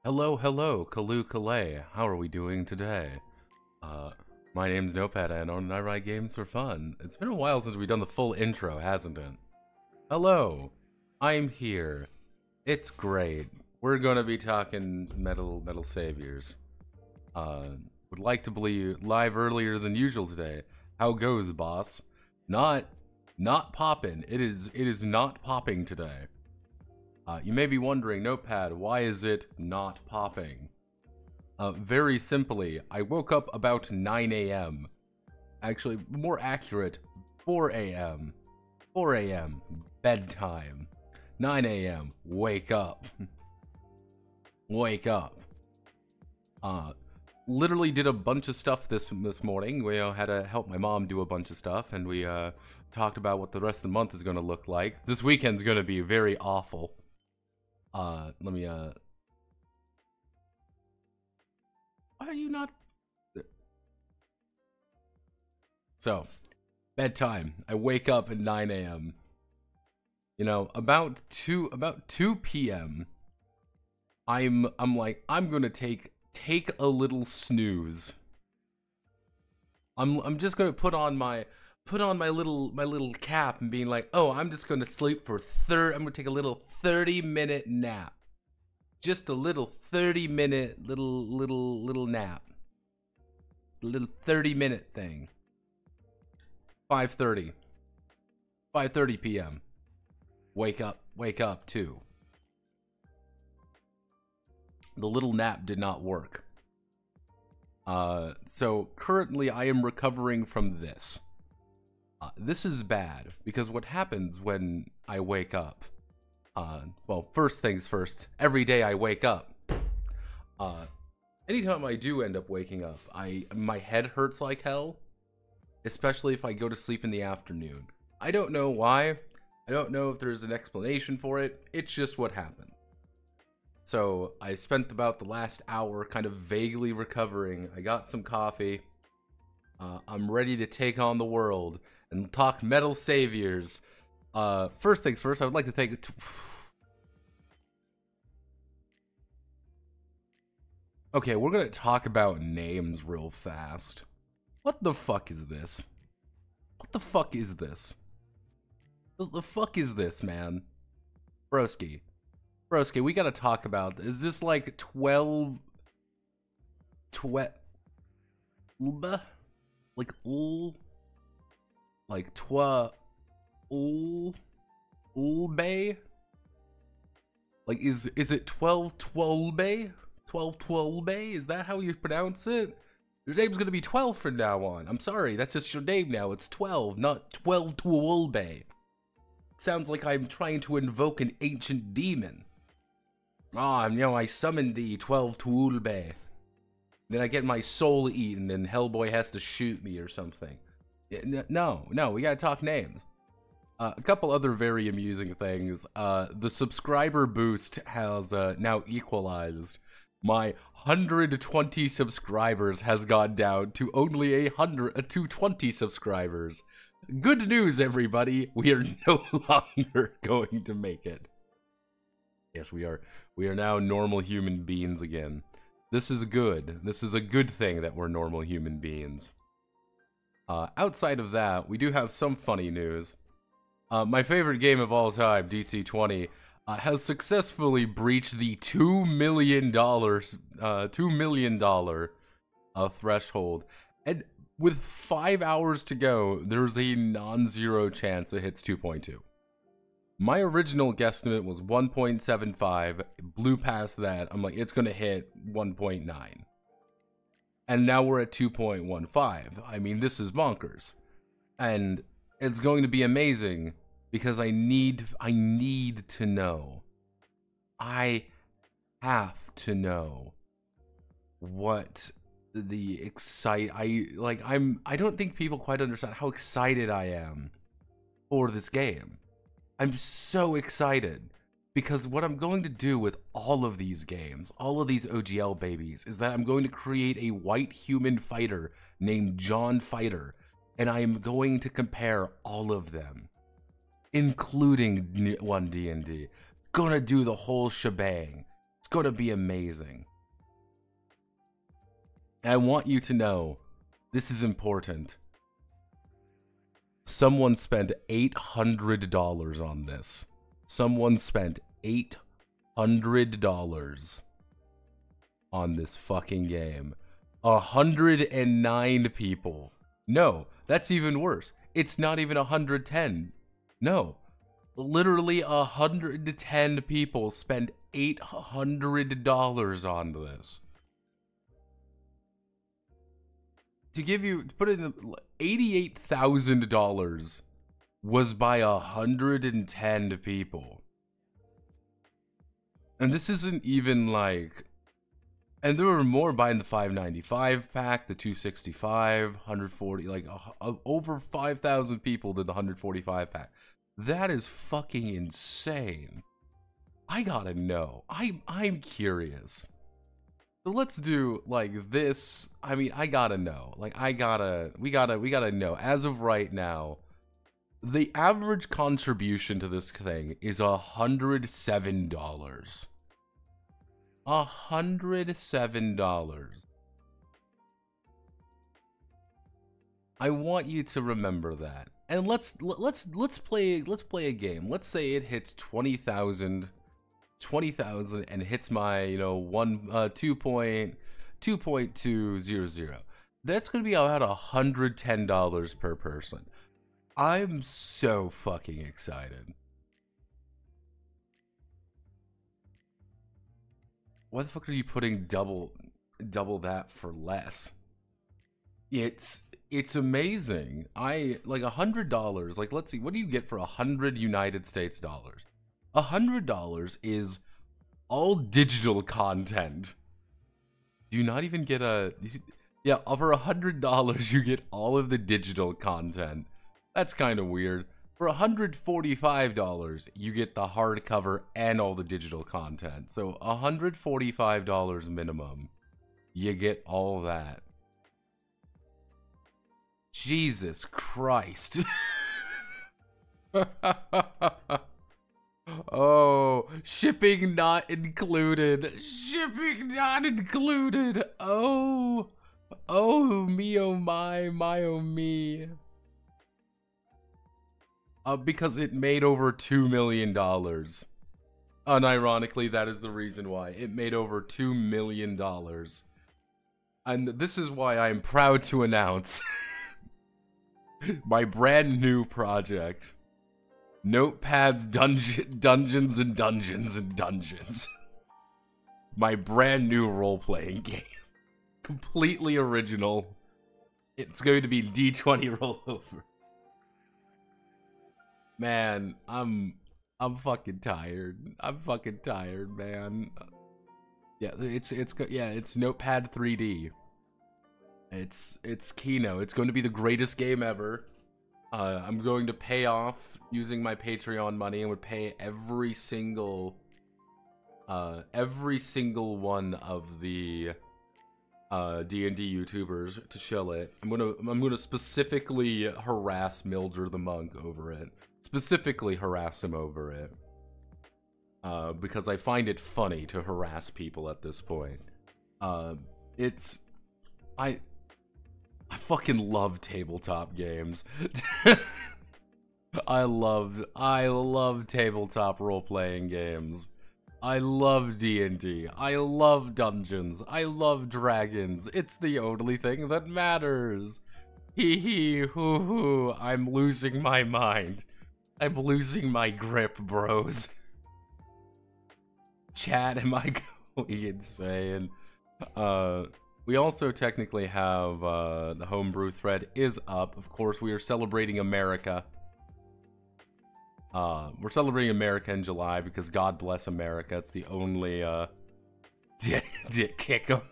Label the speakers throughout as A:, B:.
A: Hello, hello, Kalu Kalay. How are we doing today? Uh, my name's Notepad and I write games for fun. It's been a while since we've done the full intro, hasn't it? Hello, I'm here. It's great. We're gonna be talking Metal Saviors. Would like to believe live earlier than usual today. How goes, boss? Not poppin'. It is not popping today. You may be wondering, Notepad, why is it not popping? Very simply, I woke up about 9 a.m. Actually, more accurate, 4 a.m. 4 a.m. bedtime. 9 a.m. wake up. Wake up. Literally did a bunch of stuff this morning. We had to help my mom do a bunch of stuff, and we talked about what the rest of the month is going to look like. This weekend's going to be very awful. Let me, why are you not... So, bedtime. I wake up at 9 a.m. You know, about 2 p.m. I'm like, I'm gonna take a little snooze. I'm just gonna put on my little cap and being like, oh, I'm just gonna sleep for I'm gonna take a little 30-minute nap. Just a little 30-minute little nap. A little 30-minute thing. 5:30 p.m. Wake up too. The little nap did not work. So currently I am recovering from this. This is bad, because what happens when I wake up, well, first things first, every day I wake up, anytime I do end up waking up, my head hurts like hell, especially if I go to sleep in the afternoon. I don't know why, I don't know if there's an explanation for it, it's just what happens. So, I spent about the last hour kind of vaguely recovering. I got some coffee, I'm ready to take on the world and talk Metal Saviors. First things first, I would like to thank... Okay, we're gonna talk about names real fast. What the fuck is this? What the fuck is this? What the fuck is this, man? Broski, we gotta talk about this. Is this like 12... Like, like Ulbe? Like, is it 12-12-bay? 12-12-bay? Is that how you pronounce it? Your name's gonna be 12 from now on. I'm sorry, that's just your name now. It's 12, not 12-12-bay. Sounds like I'm trying to invoke an ancient demon. Ah, you know, I summoned thee, 12-12-bay. Then I get my soul eaten and Hellboy has to shoot me or something. No, we gotta talk names. A couple other very amusing things. The subscriber boost has now equalized. My 120 subscribers has gone down to only 220 subscribers. Good news, everybody. We are no longer going to make it. Yes, we are now normal human beings again. This is good. This is a good thing that we're normal human beings. Outside of that, we do have some funny news. My favorite game of all time, DC-20, has successfully breached the $2 million threshold. And with 5 hours to go, there's a non-zero chance it hits 2.2. My original guesstimate was 1.75, blew past that, I'm like, it's gonna hit 1.9. And now we're at 2.15. I mean, this is bonkers. And it's going to be amazing, because I need to know. I have to know what the I don't think people quite understand how excited I am for this game. I'm so excited, because what I'm going to do with all of these games, all of these OGL babies, is that I'm going to create a white human fighter named John Fighter, and I am going to compare all of them, including one D&D. Gonna do the whole shebang. It's gonna be amazing. And I want you to know, this is important. Someone spent $800 on this. Someone spent $800 on this fucking game. 109 people. No, that's even worse. It's not even 110. No. Literally 110 people spent $800 on this. To put it in, $88,000 was by 110 people. And this isn't even like, and there were more buying the 595 pack, the 265, 140, like over 5,000 people did the 145 pack. That is fucking insane. I gotta know. I'm curious. So let's do like this. I mean, I gotta know. Like we gotta know. As of right now, the average contribution to this thing is $107. $107. I want you to remember that. And let's play a game. Let's say it hits 20,000 and hits my, you know, 2.200. That's gonna be about $110 per person. I'm so fucking excited. Why the fuck are you putting double that for less? It's amazing. I like $100. Like, let's see, what do you get for 100 United States dollars? $100 is all digital content. Do you not even get yeah, for $100 you get all of the digital content. That's kind of weird. For $145 you get the hardcover and all the digital content. So $145 minimum, you get all that. Jesus Christ. Oh, shipping not included. Shipping not included. Oh me, oh my oh me. Because it made over $2 million. Unironically, that is the reason why. It made over $2 million. And this is why I'm proud to announce my brand new project. Notepad's Dungeons and Dungeons and Dungeons. My brand new role-playing game. Completely original. It's going to be D20 rollover. Man, I'm fucking tired. I'm fucking tired, man. Yeah, it's Notepad 3D. It's Kino. It's going to be the greatest game ever. I'm going to pay off using my Patreon money and would pay every single one of the D&D YouTubers to shill it. I'm gonna specifically harass Mildred the Monk over it. Specifically harass him over it. Because I find it funny to harass people at this point. I fucking love tabletop games. I love tabletop role-playing games. I love D&D. I love Dungeons. I love Dragons. It's the only thing that matters. Hee hee hoo hoo. I'm losing my mind. I'm losing my grip, bros. Chat, am I going insane? We also technically have the homebrew thread is up. Of course, we are celebrating America. We're celebrating America in July because God bless America. It's the only Dick Kickem.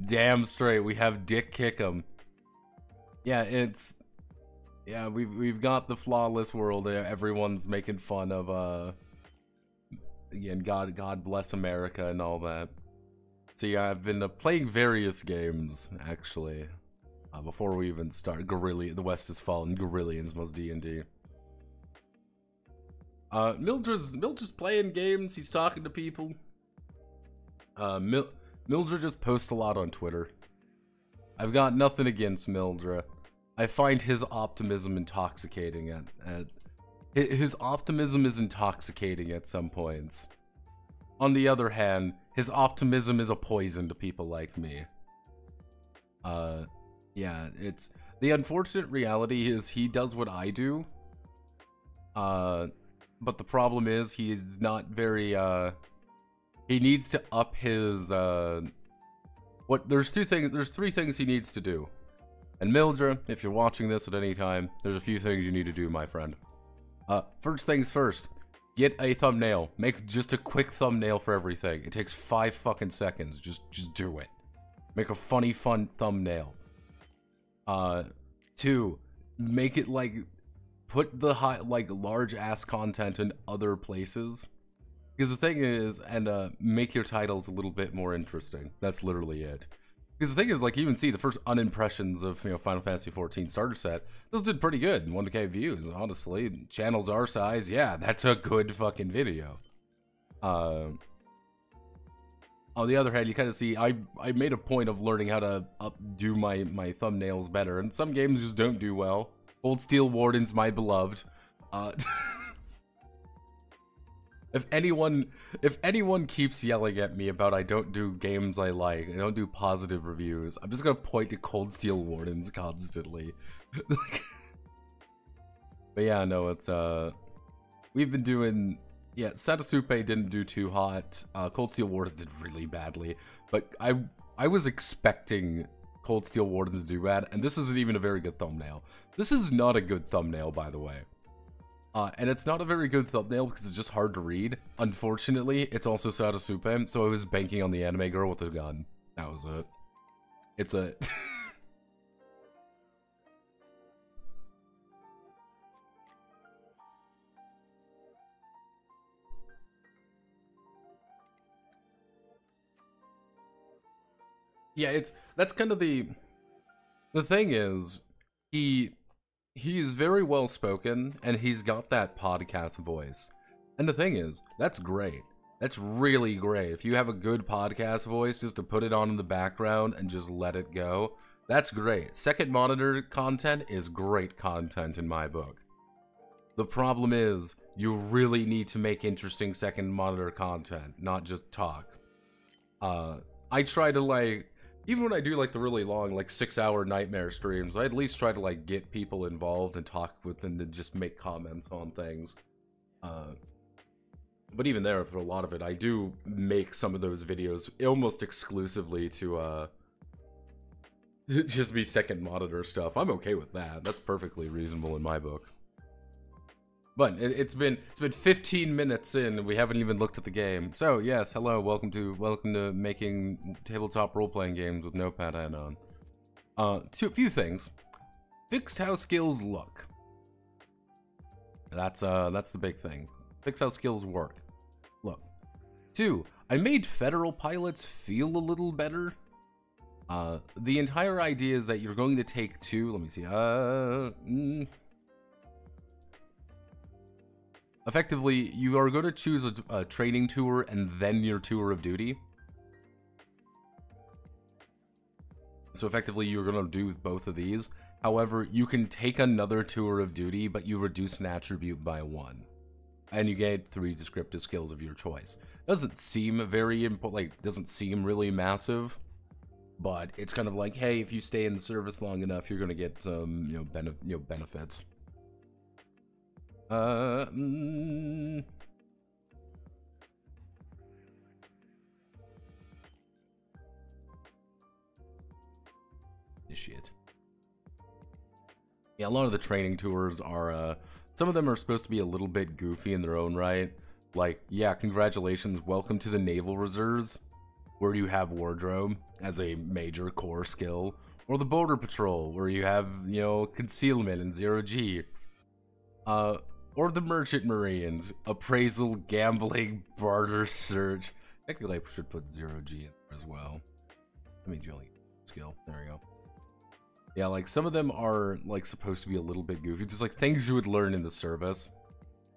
A: Damn straight, we have Dick Kickem. Yeah, we've got the flawless world. Everyone's making fun of again, God bless America and all that. So yeah, I've been playing various games, actually, before we even start. The West has Fallen, Guerrillians, most D&D. Mildred's playing games. He's talking to people. Mildred just posts a lot on Twitter. I've got nothing against Mildred. I find his optimism intoxicating. His optimism is intoxicating at some points. On the other hand, his optimism is a poison to people like me. Yeah, it's the unfortunate reality is he does what I do. But the problem is he's not very he needs to up his there's three things he needs to do. And Mildred, if you're watching this at any time, there's a few things you need to do, my friend. First things first, get a thumbnail. Make just a quick thumbnail for everything. It takes 5 fucking seconds. Just do it. Make a funny, fun thumbnail. 2, make it like put the large ass content in other places. Because the thing is, and make your titles a little bit more interesting. That's literally it. Because the thing is, like, you even see the first unimpressions of, you know, Final Fantasy XIV starter set. Those did pretty good, 1K views, honestly. Channels our size, yeah, that's a good fucking video. On the other hand, you kind of see, I made a point of learning how to do my thumbnails better, and some games just don't do well. Cold Steel Warden's my beloved. If anyone keeps yelling at me about I don't do games I like, I don't do positive reviews, I'm just gonna point to Cold Steel Wardens constantly. But yeah, no, it's we've been doing, yeah, Satasupe didn't do too hot. Cold Steel Wardens did really badly, but I was expecting Cold Steel Wardens to do bad, and this isn't even a very good thumbnail. This is not a good thumbnail, by the way. And it's not a very good thumbnail because it's just hard to read. Unfortunately, it's also Satasupe, so I was banking on the anime girl with a gun. That was it. It's a... Yeah, that's kind of the thing is, he's very well spoken, and he's got that podcast voice. And the thing is, that's great. That's really great. If you have a good podcast voice, just to put it on in the background and just let it go, that's great. Second monitor content is great content in my book. The problem is, you really need to make interesting second monitor content, not just talk. I try to, like, even when I do, like, the really long, like, 6-hour Nightmare streams, I at least try to, like, get people involved and talk with them to just make comments on things. But even there, for a lot of it, I do make some of those videos almost exclusively to just be second monitor stuff. I'm okay with that. That's perfectly reasonable in my book. But it's been 15 minutes in, and we haven't even looked at the game. So yes, hello, welcome to making tabletop role-playing games with Notepad on. A few things. Fixed how skills look. That's the big thing. Fix how skills work. Look. 2, I made federal pilots feel a little better. The entire idea is that you're going to take 2. Let me see. Effectively, you are going to choose a training tour and then your tour of duty. So effectively, you're going to do both of these. However, you can take another tour of duty, but you reduce an attribute by 1. And you get 3 descriptive skills of your choice. Doesn't seem very important, like, doesn't seem really massive. But it's kind of like, hey, if you stay in the service long enough, you're going to get some, benefits. Shit. Yeah, a lot of the training tours are, some of them are supposed to be a little bit goofy in their own right. Like, yeah, congratulations, welcome to the Naval Reserves, where you have wardrobe as a major core skill. Or the Border Patrol, where you have, concealment and 0G. Or the Merchant Marines, appraisal, gambling, barter, search. Technically, I should put 0G in there as well. I mean, only skill. There we go. Yeah, like, some of them are, like, supposed to be a little bit goofy. Just, like, things you would learn in the service.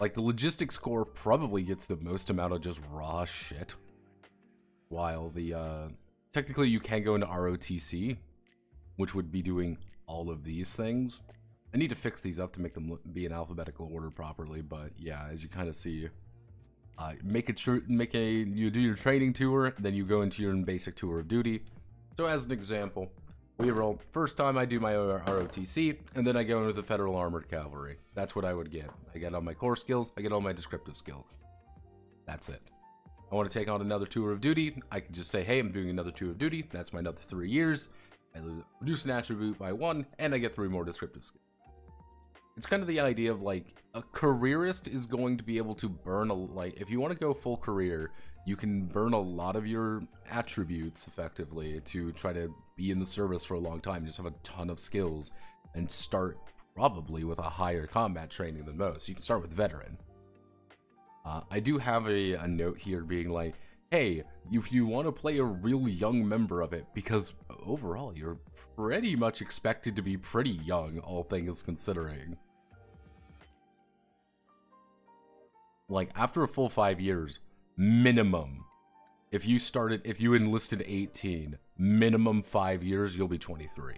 A: Like, the logistics corps probably gets the most amount of just raw shit. While the, technically you can go into ROTC, which would be doing all of these things. I need to fix these up to make them be in alphabetical order properly, but yeah, as you kind of see, you do your training tour, then you go into your basic tour of duty. So as an example, we roll, first time I do my ROTC, and then I go into the Federal Armored Cavalry. That's what I would get. I get all my core skills, I get all my descriptive skills. That's it. I want to take on another tour of duty, I can just say, hey, I'm doing another tour of duty, that's my another 3 years. I reduce an attribute by 1, and I get 3 more descriptive skills. It's kind of the idea of, like, a careerist is going to be able to burn if you want to go full career, you can burn a lot of your attributes effectively to try to be in the service for a long time, just have a ton of skills, and start probably with a higher combat training than most. You can start with veteran. I do have a note here being like, hey, if you want to play a really young member of it, because overall you're pretty much expected to be pretty young, all things considering. Like, after a full 5 years, minimum, if you enlisted 18, minimum 5 years, you'll be 23.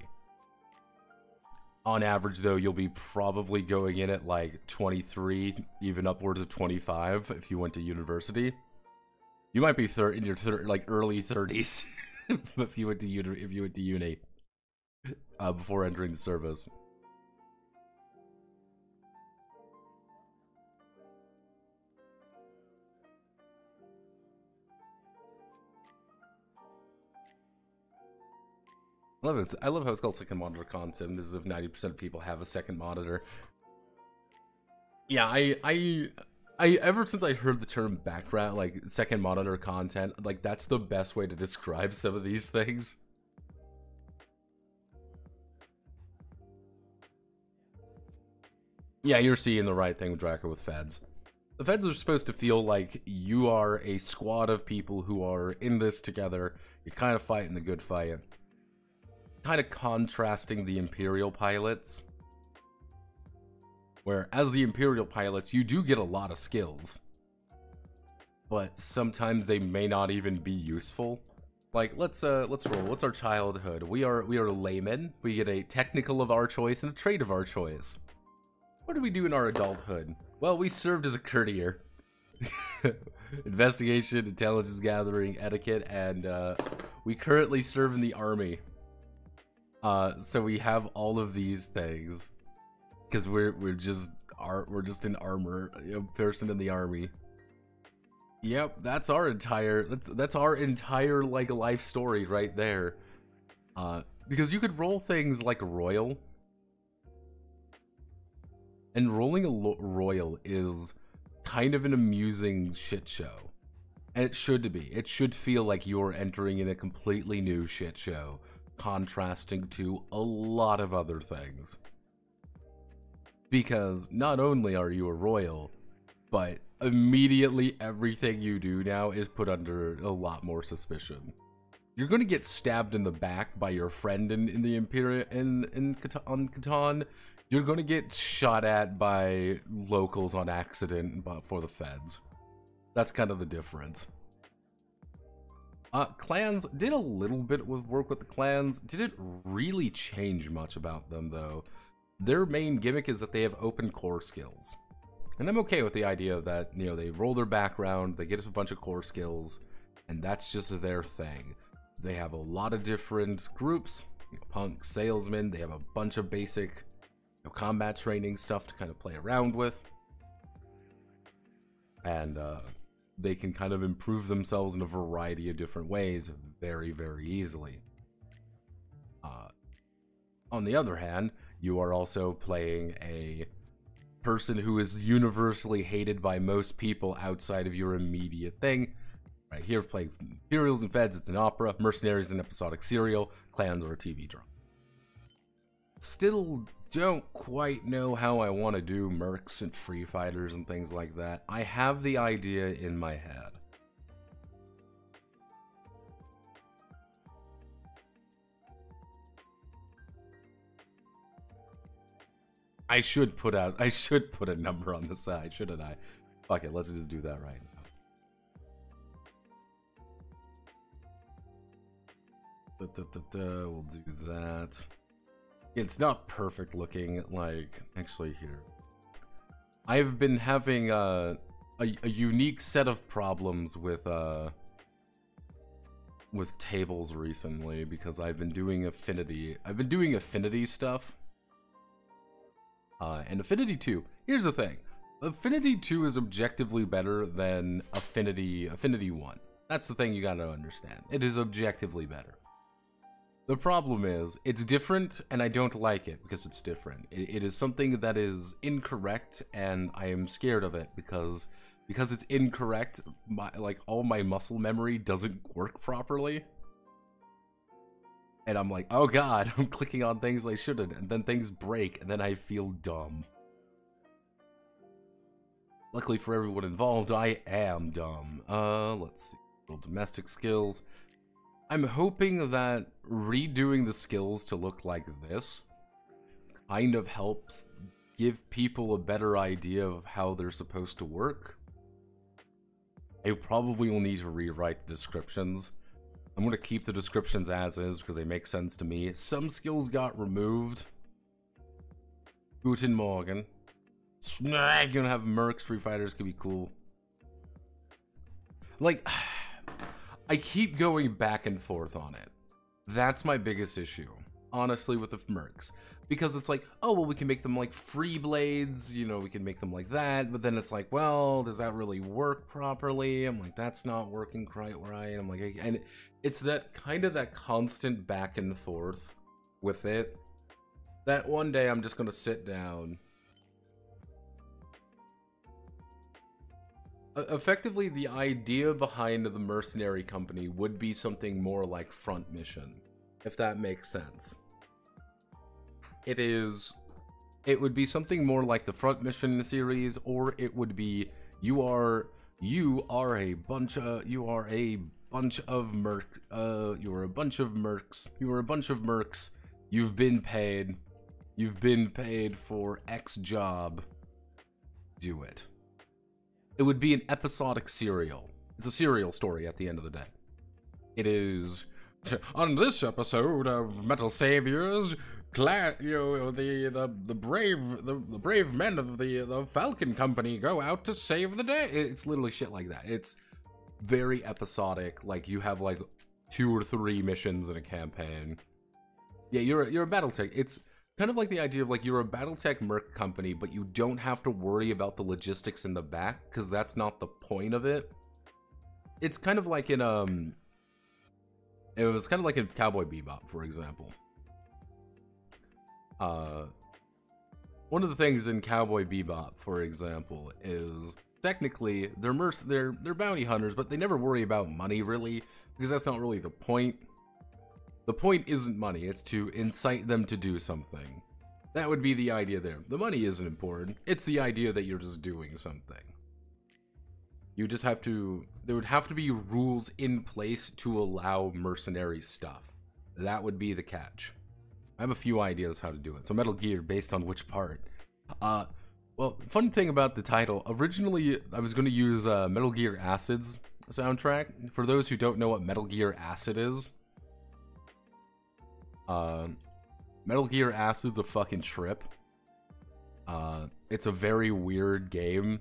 A: On average, though, you'll be probably going in at like 23, even upwards of 25 if you went to university. You might be in your like early 30s if you went to uni before entering the service. I love it. I love how it's called second monitor content. This is if 90% of people have a second monitor. Yeah, I ever since I heard the term background, like second monitor content, like that's the best way to describe some of these things. Yeah, you're seeing the right thing with Draco with Feds. The Feds are supposed to feel like you are a squad of people who are in this together. You're kind of fighting the good fight. Kind of contrasting the Imperial pilots. Where, as the Imperial pilots, you do get a lot of skills. But sometimes they may not even be useful. Like, let's roll. What's our childhood? We are laymen. We get a technical of our choice and a trait of our choice. What did we do in our adulthood? Well, we served as a courtier. Investigation, intelligence gathering, etiquette, and we currently serve in the army. So we have all of these things because we're just an armor, person in the army. Yep, that's our entire like life story right there. Because you could roll things like royal. And rolling a royal is kind of an amusing shit show. And it should be. It should feel like you're entering in a completely new shit show, contrasting to a lot of other things. Because not only are you a royal, but immediately everything you do now is put under a lot more suspicion. You're gonna get stabbed in the back by your friend in the Imperial on Catan. You're gonna get shot at by locals on accident for the Feds. That's kind of the difference. Clans did a little bit with work with the clans. Didn't really change much about them though. Their main gimmick is that they have open core skills. And I'm okay with the idea that, you know, they roll their background, they get us a bunch of core skills, and that's just their thing. They have a lot of different groups, punk, salesmen, they have a bunch of basic combat training stuff to kind of play around with. And they can kind of improve themselves in a variety of different ways very, very easily. On the other hand, you are also playing a person who is universally hated by most people outside of your immediate thing. Right here, playing Imperials and Feds, it's an opera. Mercenaries, an episodic serial. Clans are a TV drama. Still don't quite know how I want to do mercs and free fighters and things like that. I have the idea in my head. I should put a number on the side, shouldn't I? Fuck it, let's just do that right now. We'll do that. It's not perfect looking, like, actually here. I've been having a unique set of problems with tables recently because I've been doing Affinity. I've been doing Affinity stuff. And Affinity 2, here's the thing. Affinity 2 is objectively better than Affinity 1. That's the thing you gotta understand. It is objectively better. The problem is, it's different, and I don't like it because it's different. It is something that is incorrect, and I am scared of it because it's incorrect, all my muscle memory doesn't work properly. And I'm like, oh god, I'm clicking on things I shouldn't, and then things break, and then I feel dumb. Luckily for everyone involved, I am dumb. Let's see. Domestic skills. I'm hoping that redoing the skills to look like this kind of helps give people a better idea of how they're supposed to work. I probably will need to rewrite the descriptions. I'm going to keep the descriptions as is because they make sense to me. Some skills got removed. Guten Morgen. Snag, gonna have Merc, Street Fighters could be cool. Like, I keep going back and forth on it. That's my biggest issue, honestly, with the Mercs. Because it's like, oh, well, we can make them like free blades, you know, we can make them like that, but then it's like, well, does that really work properly? I'm like, that's not working quite right. I'm like, and it's that kind of that constant back and forth with it, that one day I'm just gonna sit down. Effectively, the idea behind the mercenary company would be something more like Front Mission, if that makes sense. It would be something more like the Front Mission series, or it would be you are a bunch of mercs. You've been paid for X job. Do it. It would be an episodic serial. It's a serial story at the end of the day. It is, on this episode of Metal Saviors, the brave men of the Falcon Company go out to save the day. It's literally shit like that. It's very episodic. Like, you have like 2 or 3 missions in a campaign. Yeah, you're a BattleTech. It's kind of like the idea of like you're a BattleTech merc company, but you don't have to worry about the logistics in the back because that's not the point of it. It's kind of like in it was kind of like in Cowboy Bebop, for example. One of the things in Cowboy Bebop, for example, is technically they're bounty hunters, but they never worry about money really because that's not really the point. The point isn't money, it's to incite them to do something. That would be the idea there. The money isn't important, it's the idea that you're just doing something. You just have to, there would have to be rules in place to allow mercenary stuff. That would be the catch. I have a few ideas how to do it. So Metal Gear, based on which part? Well, fun thing about the title, originally I was going to use Metal Gear Acid's soundtrack. For those who don't know what Metal Gear Acid is, Metal Gear Acid's a fucking trip. It's a very weird game,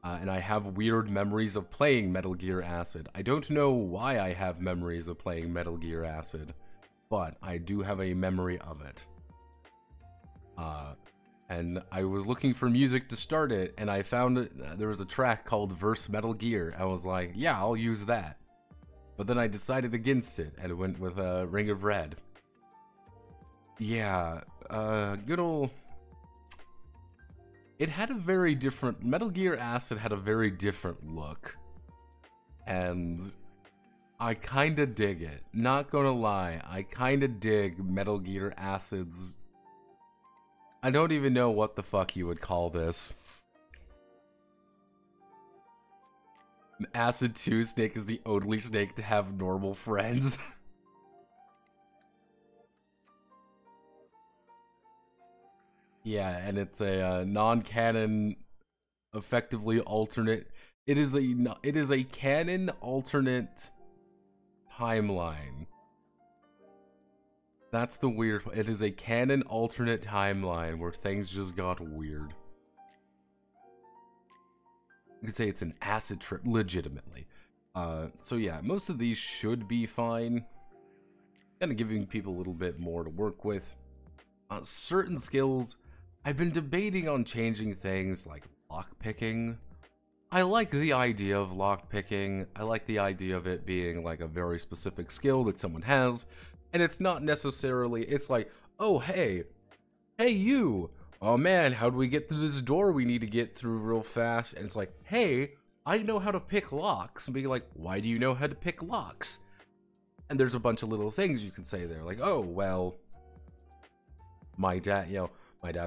A: and I have weird memories of playing Metal Gear Acid. I don't know why I have memories of playing Metal Gear Acid, but I do have a memory of it. And I was looking for music to start it, and I found there was a track called Verse Metal Gear. I was like, yeah, I'll use that. But then I decided against it, and went with Ring of Red. Yeah, good old... It had a very different... Metal Gear Acid had a very different look. And I kinda dig it. Not gonna lie, I kinda dig Metal Gear Acid's... I don't even know what the fuck you would call this. Acid 2 Snake is the only Snake to have normal friends. Yeah, and it's a non-canon, effectively alternate. It is a canon alternate timeline. That's the weird. It is a canon alternate timeline where things just got weird. You could say it's an acid trip, legitimately. So yeah, most of these should be fine. Kind of giving people a little bit more to work with. Certain skills, I've been debating on changing things like lockpicking. I like the idea of lockpicking. I like the idea of it being like a very specific skill that someone has. And it's not necessarily, it's like, oh, hey you, oh man, how do we get through this door we need to get through real fast? And it's like, hey, I know how to pick locks. And being like, why do you know how to pick locks? And there's a bunch of little things you can say there, like, oh, well, my dad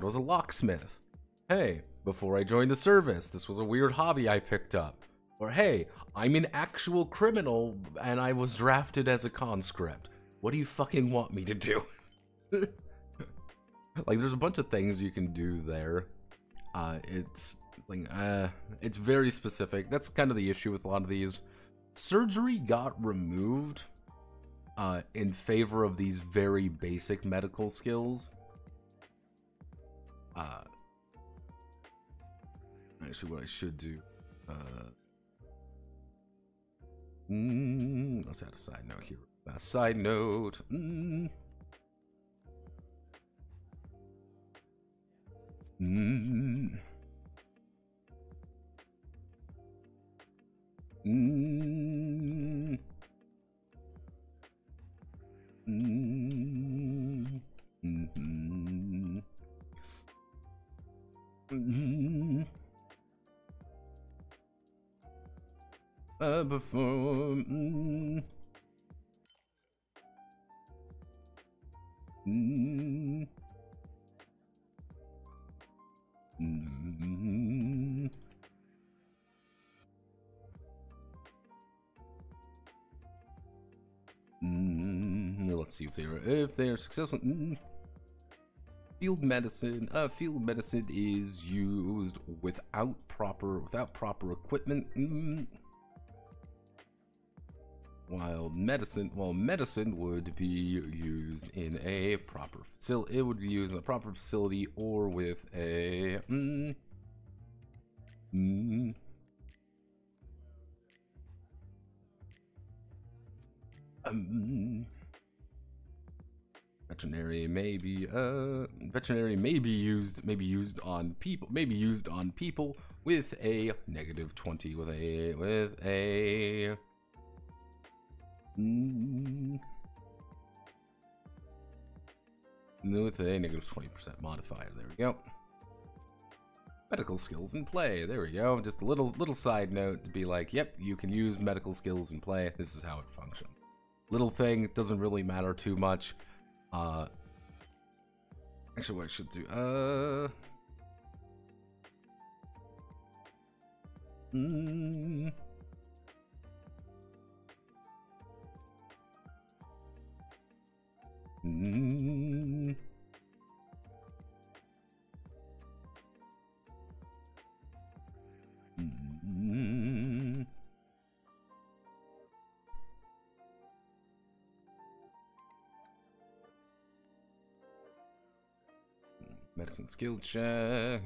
A: was a locksmith. Hey, before I joined the service, this was a weird hobby I picked up. Or hey, I'm an actual criminal and I was drafted as a conscript. What do you fucking want me to do? Like, there's a bunch of things you can do there. It's very specific. That's kind of the issue with a lot of these. Surgery got removed in favor of these very basic medical skills. Actually, what I should do. Let's add a side note here. A side note. Let's see if they are successful. Field medicine. Field medicine is used without proper equipment. While medicine would be used in a proper facility. It would be used in a proper facility or with a veterinary may be used on people, with a -20 with a -20% modifier. There we go. Medical skills in play. There we go. Just a little side note to be like, yep, you can use medical skills in play. This is how it functions. Little thing, doesn't really matter too much. Actually, what I should do, medicine skill check.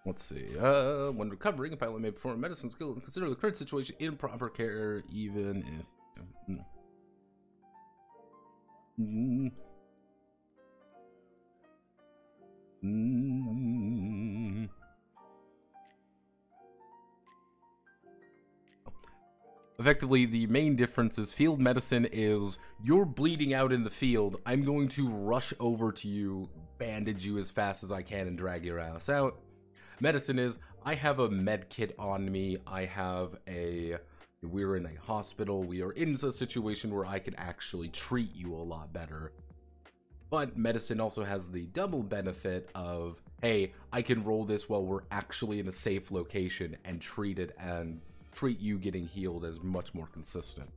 A: Let's see. When recovering, a pilot may perform a medicine skill and consider the current situation in proper care, even if. Effectively, the main difference is field medicine is you're bleeding out in the field. I'm going to rush over to you, bandage you as fast as I can, and drag your ass out. Medicine is I have a med kit on me. We're in a hospital. We are in a situation where I could actually treat you a lot better. But medicine also has the double benefit of hey, I can roll this while we're actually in a safe location and treat you getting healed as much more consistent.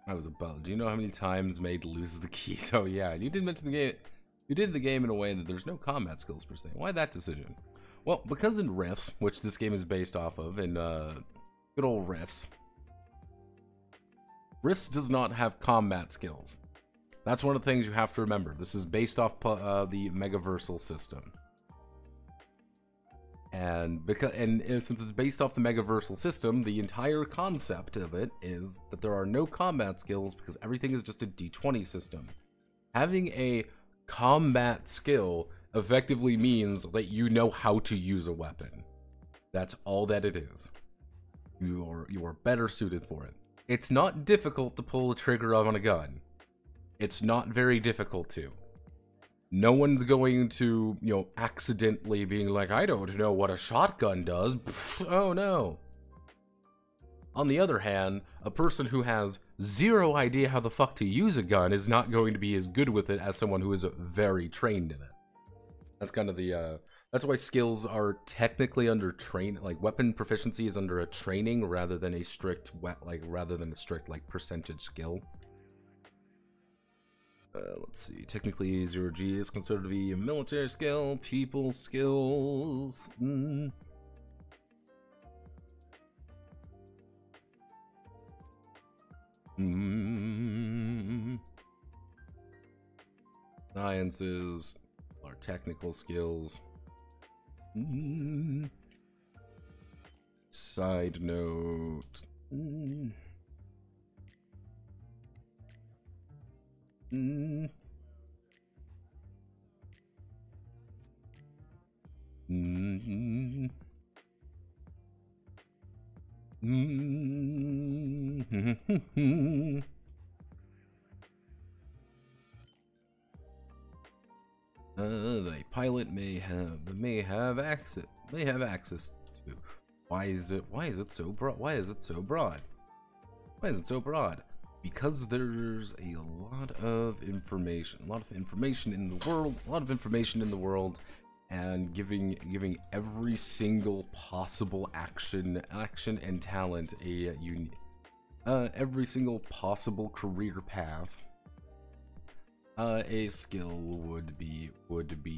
A: I was about. Do you know how many times Maid loses the keys? Oh yeah, you did mention the game. You did the game in a way that there's no combat skills per se. Why that decision? Well, because in Rifts, which this game is based off of, in good old Rifts, Rifts does not have combat skills. That's one of the things you have to remember. This is based off the Megaversal system. And since it's based off the Megaversal system, the entire concept of it is that there are no combat skills because everything is just a D20 system. Having a combat skill effectively means that you know how to use a weapon. That's all that it is. You are better suited for it. It's not difficult to pull the trigger on a gun. It's not very difficult to. No one's going to, accidentally being like, I don't know what a shotgun does. Pfft, oh no. On the other hand, a person who has zero idea how the fuck to use a gun is not going to be as good with it as someone who is very trained in it. That's kind of the, that's why skills are technically under like weapon proficiency is under a training rather than a strict, percentage skill. Let's see. Technically, 0G is considered to be a military skill, people skills. Sciences are technical skills. Side note. That a pilot may have access to. Why is it so broad? Why is it so broad? Because there's a lot of information in the world, and giving every single possible action and talent every single possible career path, a skill would be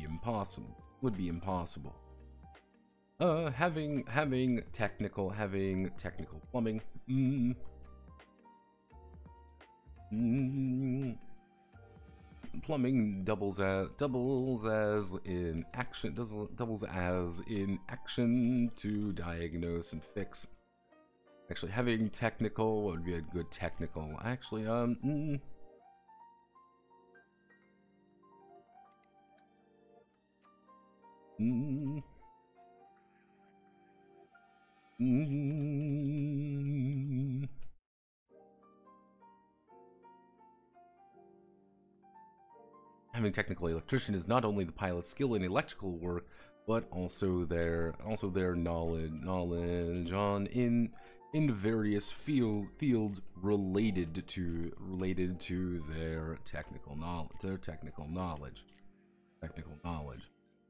A: impossible. Having technical plumbing. Plumbing doubles as in action to diagnose and fix. Actually, having technical, what would be a good technical? Actually, having technical electrician is not only the pilot's skill in electrical work, but also their knowledge on in various fields related to their technical knowledge.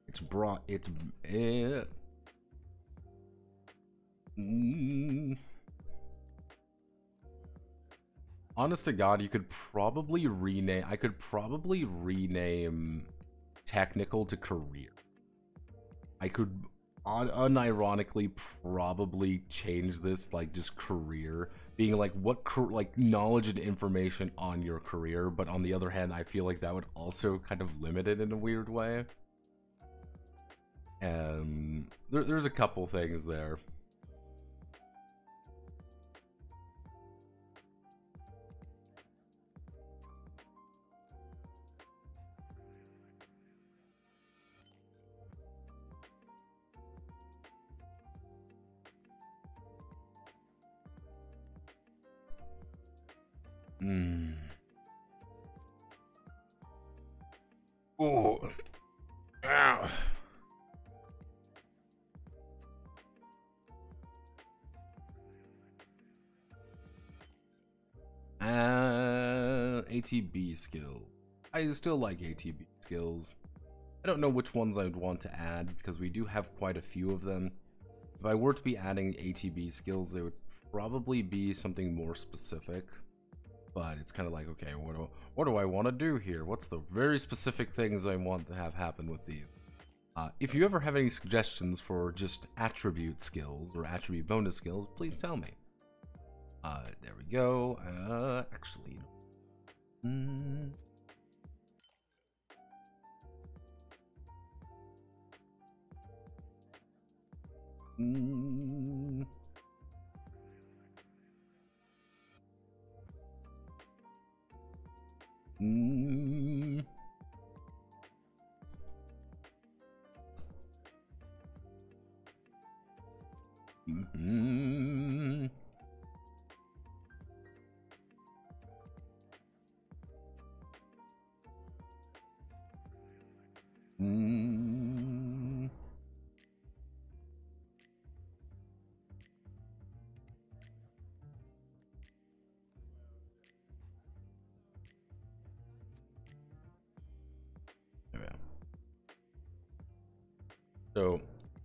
A: It's broad. Honest to God, I could probably rename technical to career. I could unironically probably change this, like, just career, being like like knowledge and information on your career, but on the other hand, I feel like that would also kind of limit it in a weird way. And there's a couple things there. Oh. Ow. ATB skill. I still like ATB skills. I don't know which ones I would want to add because we do have quite a few of them. If I were to be adding ATB skills, they would probably be something more specific. But it's kind of like, okay, what do I want to do here? What's the very specific things I want to have happen with these? If you ever have any suggestions for just attribute skills or attribute bonus skills, please tell me. There we go. Actually, So,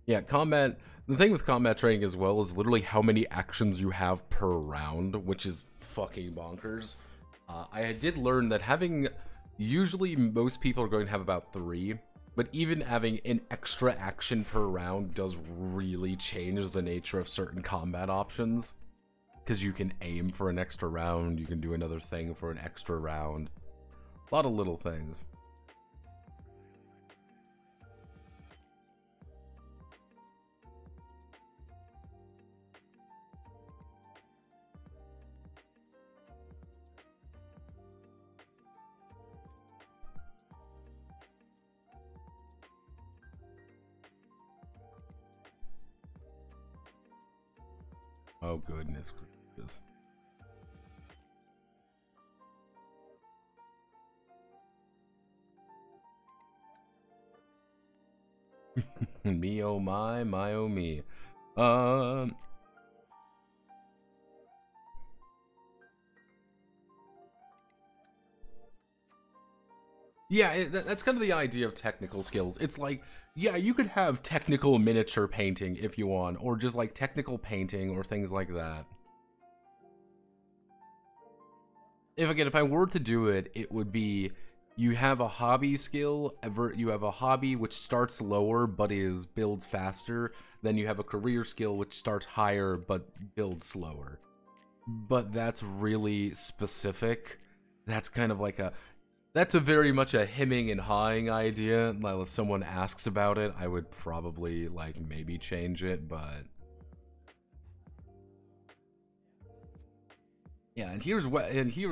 A: yeah, combat. The thing with combat training as well is literally how many actions you have per round, which is fucking bonkers. I did learn that usually most people are going to have about 3, but even having an extra action per round does really change the nature of certain combat options. Because you can aim for an extra round, you can do another thing for an extra round. A lot of little things. Oh goodness gracious. Me oh my oh me. Yeah, that's kind of the idea of technical skills. It's like, yeah, you could have technical miniature painting if you want, or just like technical painting or things like that. If I were to do it, it would be, you have a hobby skill, you have a hobby which starts lower but builds faster, then you have a career skill which starts higher but builds slower. But that's really specific. That's kind of like that's very much a hemming and hawing idea. Like if someone asks about it, I would probably like maybe change it, but yeah. And here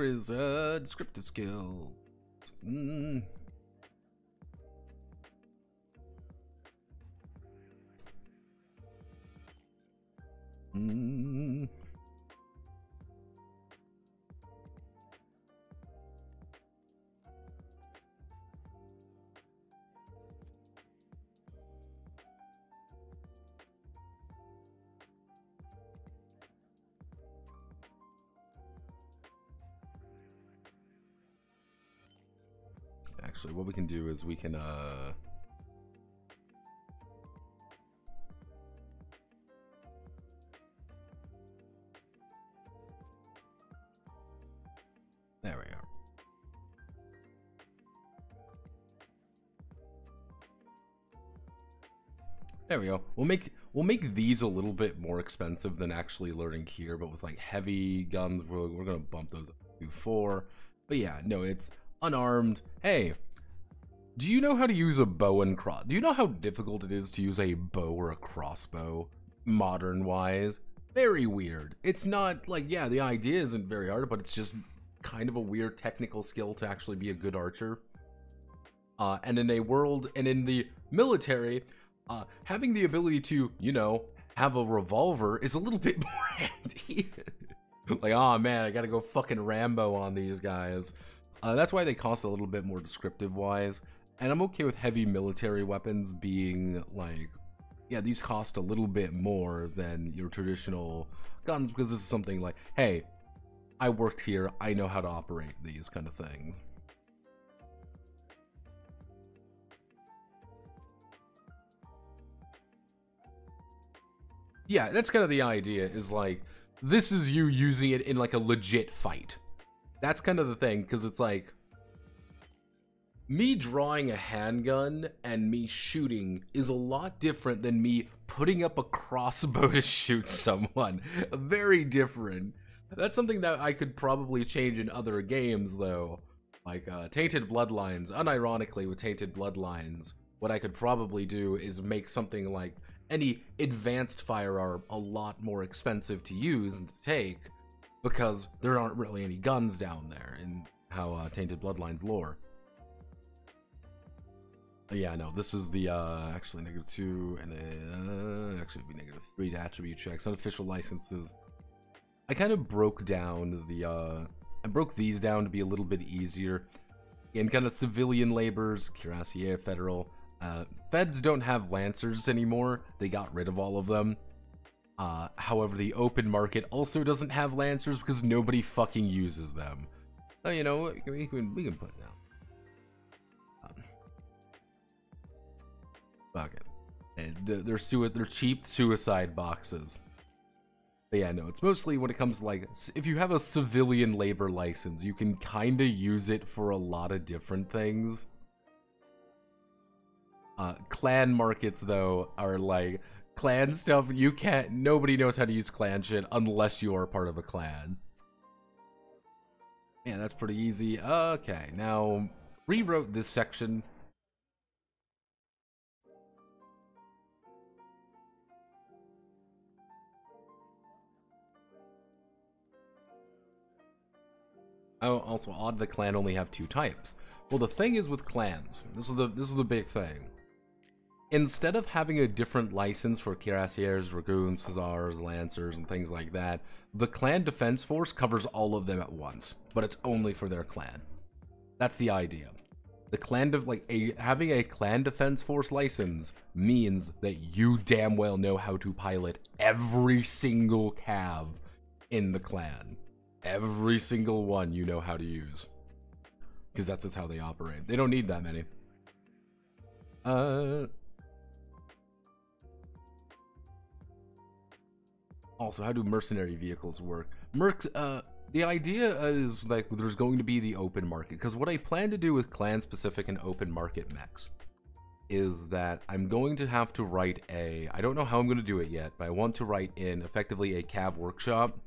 A: is descriptive skill. Actually, what we can do is we can there we are. There we go. We'll make these a little bit more expensive than actually learning here, but with like heavy guns, we're gonna bump those up to 4. But yeah, no, it's unarmed. Hey, do you know how to use a bow and cross? Do you know how difficult it is to use a bow or a crossbow, modern-wise? Very weird. It's not like, yeah, the idea isn't very hard, but it's just kind of a weird technical skill to actually be a good archer. And in the military, having the ability to, you know, have a revolver is a little bit more handy. Like, oh man, I gotta go fucking Rambo on these guys. That's why they cost a little bit more descriptive-wise. And I'm okay with heavy military weapons being like, yeah, these cost a little bit more than your traditional guns, because this is something like, hey, I worked here, I know how to operate these kind of things. Yeah, that's kind of the idea, is like, this is you using it in like a legit fight. That's kind of the thing, because it's like, me drawing a handgun and me shooting is a lot different than me putting up a crossbow to shoot someone. Very different. That's something that I could probably change in other games, though. Like, Tainted Bloodlines. Unironically, with Tainted Bloodlines, what I could probably do is make something like any advanced firearm a lot more expensive to use and to take, because there aren't really any guns down there in how Tainted Bloodlines lore. Yeah, no, this is the, actually -2, and then, actually it'd be -3 to attribute checks, unofficial licenses. I kind of broke down the, I broke these down to be a little bit easier. In kind of civilian labors, cuirassier, federal. Feds don't have lancers anymore. They got rid of all of them. However, the open market also doesn't have lancers because nobody fucking uses them. You know, we can put it down. Fuck it. They're cheap suicide boxes. But yeah, no, it's mostly when it comes to, like, if you have a civilian labor license, you can kind of use it for a lot of different things. Clan markets, though, are like, clan stuff, you can't, nobody knows how to use clan shit unless you are part of a clan. Yeah, that's pretty easy. Okay, now, rewrote this section. Oh, also odd the clan only have 2 types. Well, the thing is with clans, this is the big thing. Instead of having a different license for cuirassiers, dragoons, hussars, lancers, and things like that, the clan defense force covers all of them at once, but it's only for their clan. That's the idea. The clan having a clan defense force license means that you damn well know how to pilot every single cav in the clan. Every single one you know how to use. Because that's just how they operate. They don't need that many. Also, how do mercenary vehicles work? The idea is like there's going to be the open market. Because what I plan to do with clan-specific and open market mechs is that I'm going to have to write I don't know how I'm going to do it yet, but I want to write in effectively a cav workshop,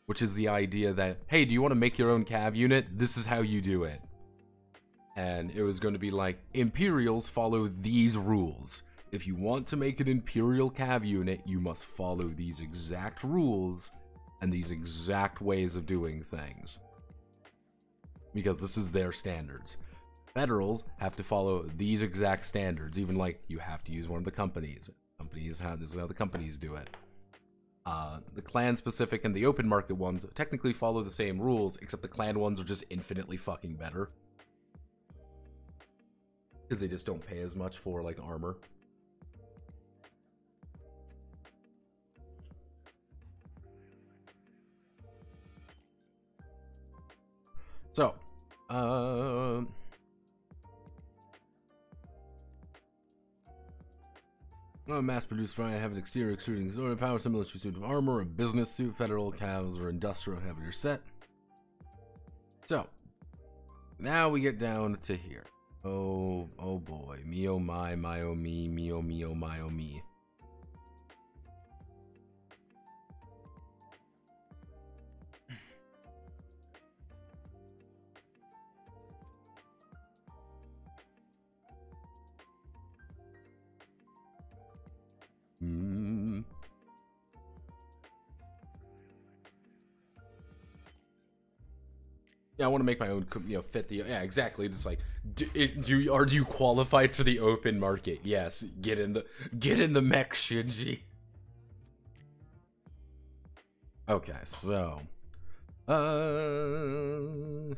A: which is the idea that, hey, do you want to make your own cav unit? This is how you do it. And it was going to be like, Imperials follow these rules. If you want to make an Imperial cav unit, you must follow these exact rules and these exact ways of doing things. Because this is their standards. Federals have to follow these exact standards, even like, you have to use one of the companies. This is how the companies do it. The clan-specific and the open market ones technically follow the same rules, except the clan ones are just infinitely fucking better. Because they just don't pay as much for, like, armor. So, mass-produced fry, have an exterior extruding sword, power similar to a suit of armor, a business suit, federal calves, or industrial have your set. So, now we get down to here. Oh boy. Me oh my oh me, me oh my oh me. Yeah, I want to make my own, fit the, yeah, exactly. Just like, are you qualified for the open market? Yes, get in the mech, Shinji. Okay, so, cav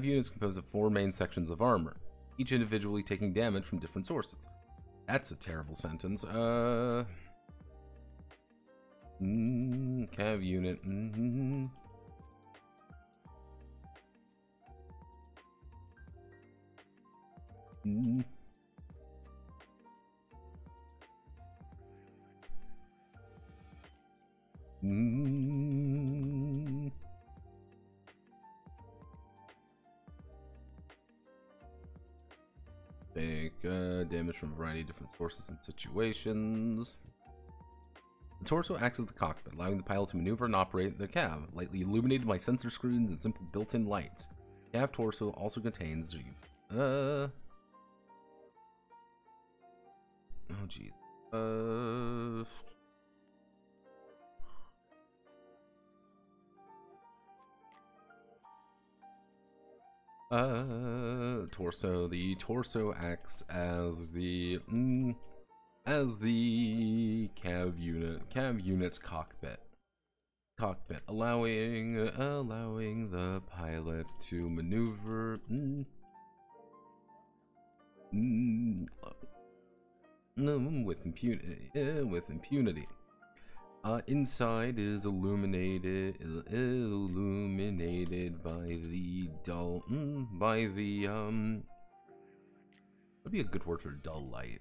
A: units composed of 4 main sections of armor, each individually taking damage from different sources. That's a terrible sentence. Cav unit. Take damage from a variety of different sources and situations. The torso acts as the cockpit, allowing the pilot to maneuver and operate the cav, lightly illuminated by sensor screens and simple built-in lights. Cav torso also contains oh jeez. Torso. The torso acts as the cav unit's cockpit, allowing the pilot to maneuver with impunity. Inside is illuminated by the dull that'd be a good word for dull light.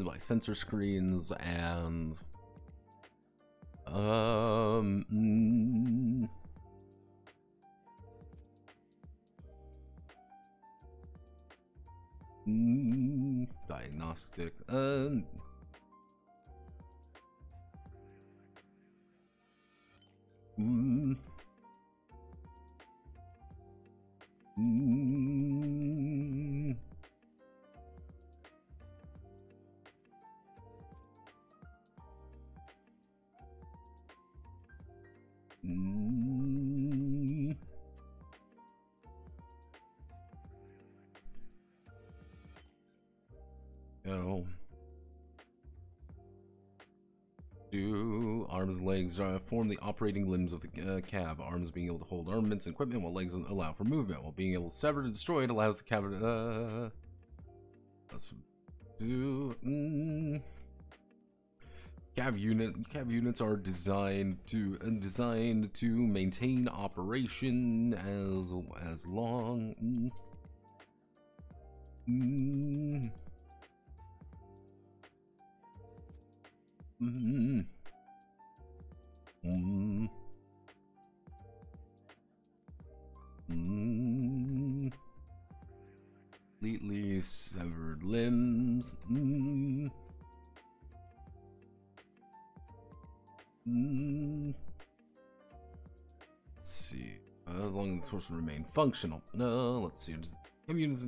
A: By sensor screens and diagnostic arms and legs form the operating limbs of the cab. Arms being able to hold armaments and equipment, while legs allow for movement. While being able to sever and destroy it allows the cab Cav units are designed to maintain operation as long. Completely severed limbs. Let's see. As long as the source will remain functional. No, let's see. Units.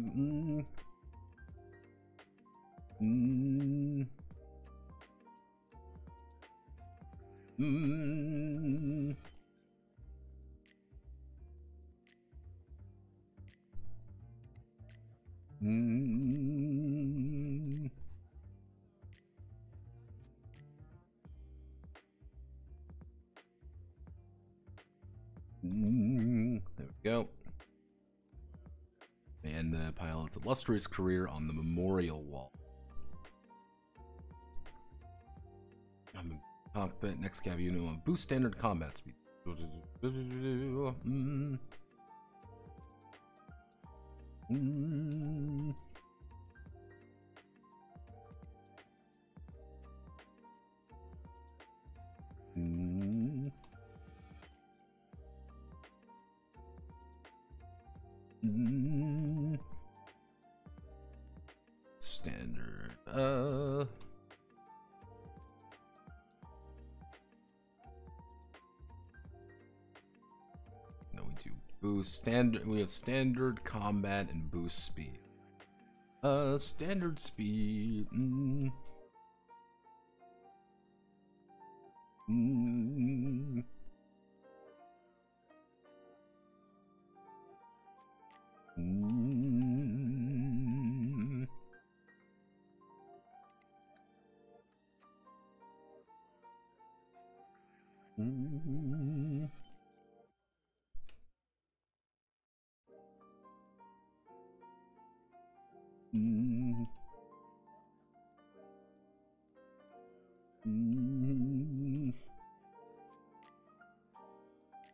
A: There we go. And the pilot's illustrious career on the memorial wall. Cockpit, next cab unit will boost standard combat speed. Standard. No, we do boost standard. We have standard combat and boost speed. Standard speed.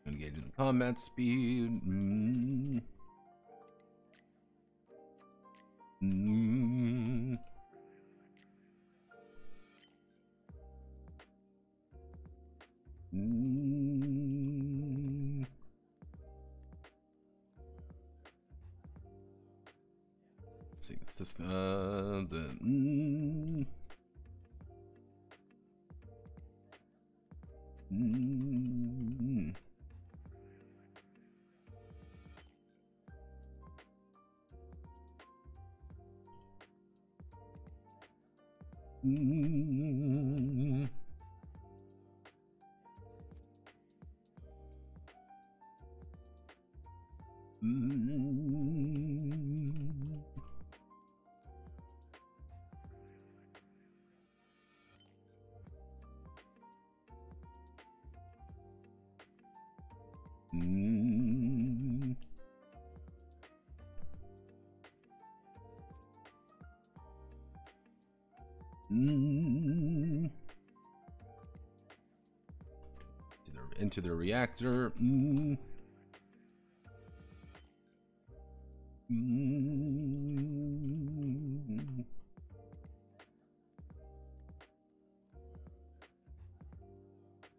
A: Engage in the combat speed. Let's see, it's just into the reactor.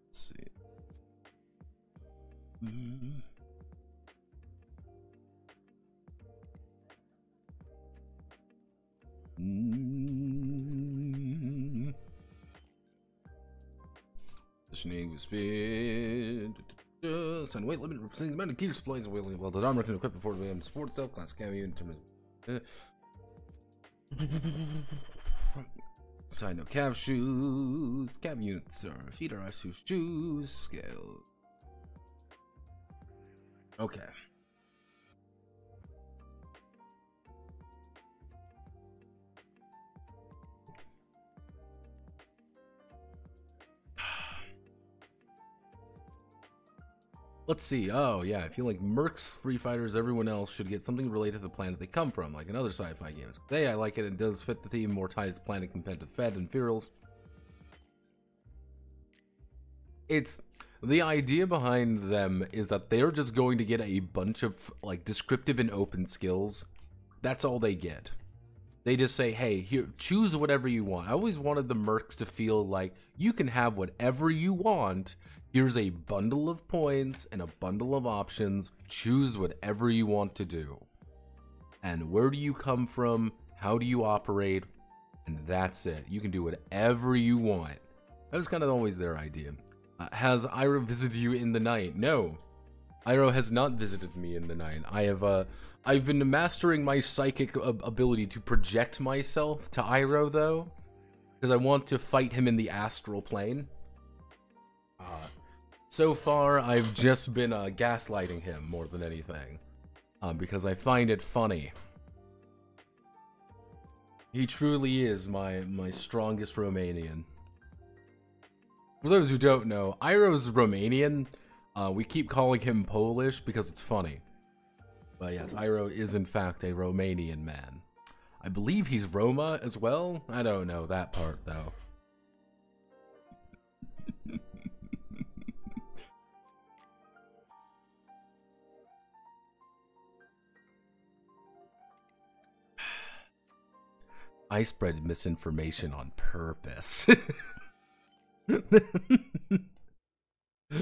A: Let's see. Positioning with speed. Sign weight limit representing the amount of gear supplies and wheeling. Well, the armor can equip before the support itself. Class cameo in terms of. Side note: cab shoes. Cab units are feet are shoes. Scale. Okay. Let's see. Oh, yeah. I feel like Mercs, Free Fighters, everyone else should get something related to the planet they come from, like in other sci-fi games. Hey, I like it. It does fit the theme. More ties to the planet compared to the Fed and Imperials. It's the idea behind them is that they're just going to get a bunch of like descriptive and open skills. That's all they get. They just say, hey, here, choose whatever you want. I always wanted the Mercs to feel like you can have whatever you want. Here's a bundle of points and a bundle of options. Choose whatever you want to do. And where do you come from? How do you operate? And that's it. You can do whatever you want. That was kind of always their idea. Has Iroh visited you in the night? No. Iroh has not visited me in the night. I've been mastering my psychic ability to project myself to Iroh, though. Because I want to fight him in the astral plane. So far, I've just been gaslighting him more than anything. Because I find it funny. He truly is my strongest Romanian. For those who don't know, Iroh's Romanian. We keep calling him Polish because it's funny. But yes, Iroh is in fact a Romanian man. I believe he's Roma as well. I don't know that part though. I spread misinformation on purpose.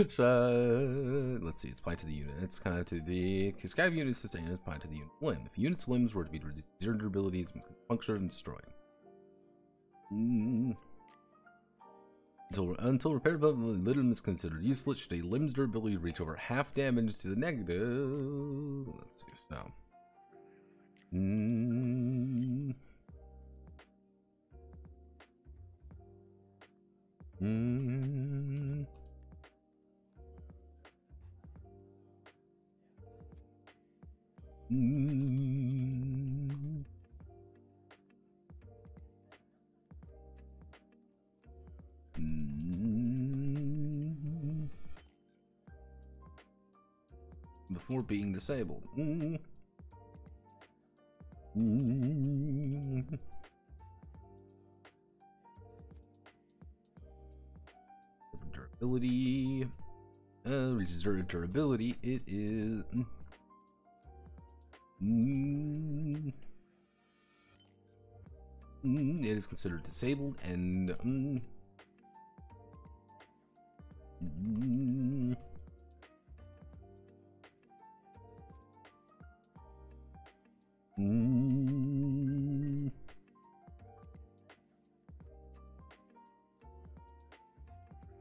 A: So let's see, it's applied to the unit. It's kind of to the Skype unit sustain. It's applied to the unit limb. If unit's limbs were to be reduced, zero durability is punctured and destroyed. Until repair limb is considered useless, should a limb's durability reach over half damage to the negative. Let's see. So. for being disabled. Durability. Reaches durability. It is. It is considered disabled and.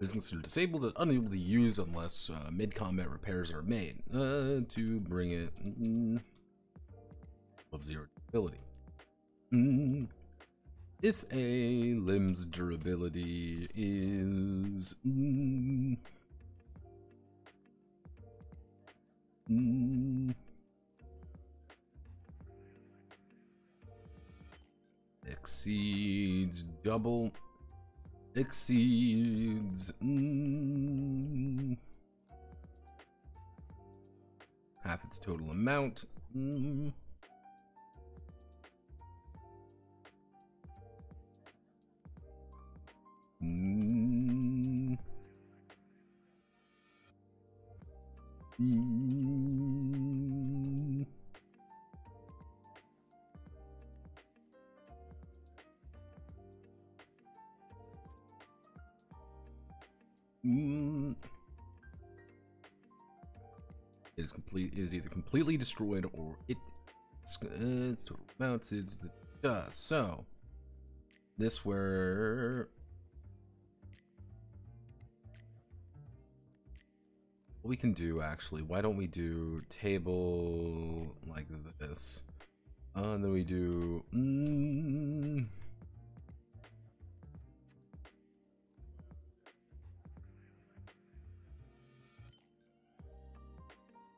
A: It is considered disabled and unable to use unless mid-combat repairs are made to bring it of 0 durability. If a limb's durability is exceeds half its total amount. Is either completely destroyed or its total amount is just so. This where what we can do actually. Why don't we do table like this? And then we do.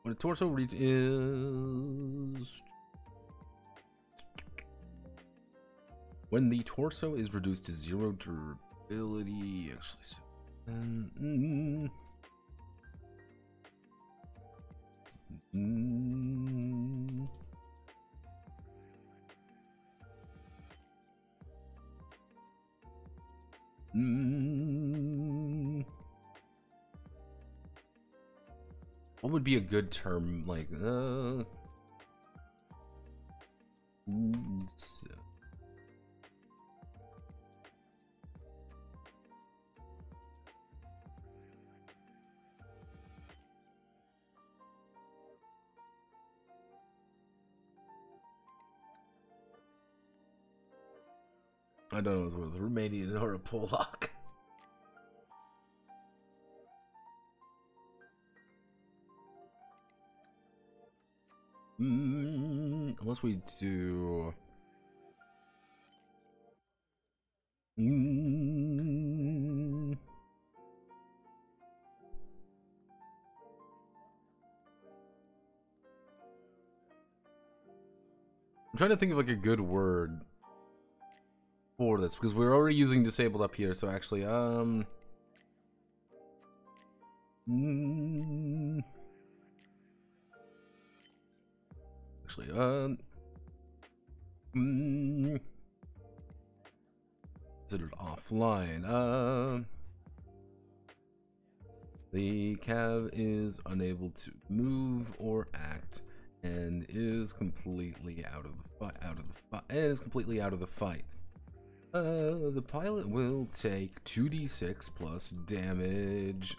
A: When the torso reach is when the torso is reduced to 0 durability. Actually, so, what would be a good term? Like, I don't know whether it's Romanian or a Polak. Unless we do. I'm trying to think of like a good word for this because we're already using disabled up here. So actually, considered offline. The cav is unable to move or act and is completely out of the fight. The pilot will take 2d6 plus damage.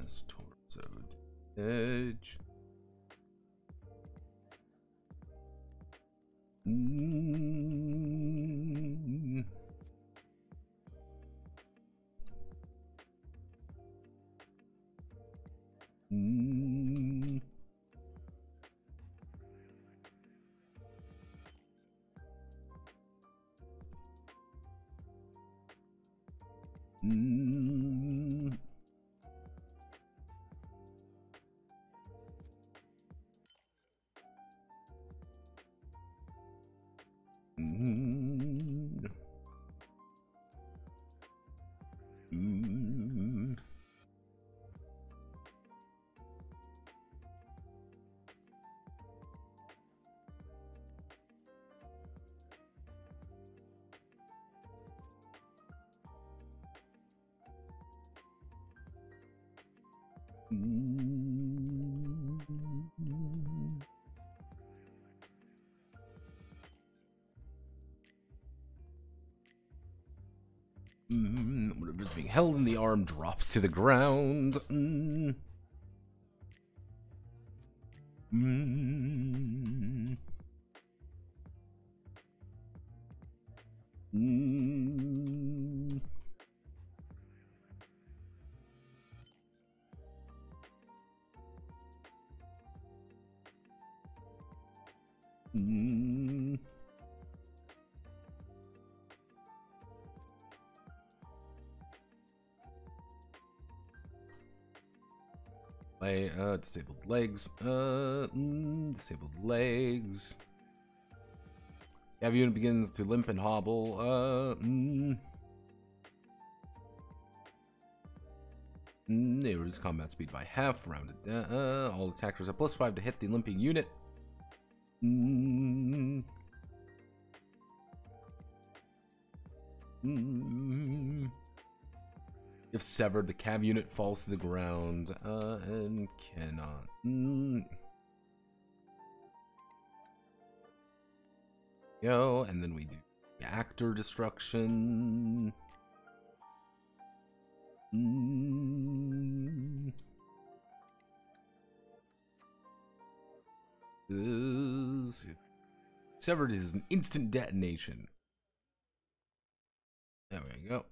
A: As torso edge. Mm. Mm. Mm. Mm. Mm. Whatever's being held in the arm drops to the ground. Mm. Mm. Mm. Mm. Disabled legs. Disabled legs. Cav unit begins to limp and hobble. They reduce combat speed by half, rounded down. All attackers have +5 to hit the limping unit. If severed, the cav unit falls to the ground and cannot. Go, and then we do reactor destruction. Severed is an instant detonation. There we go.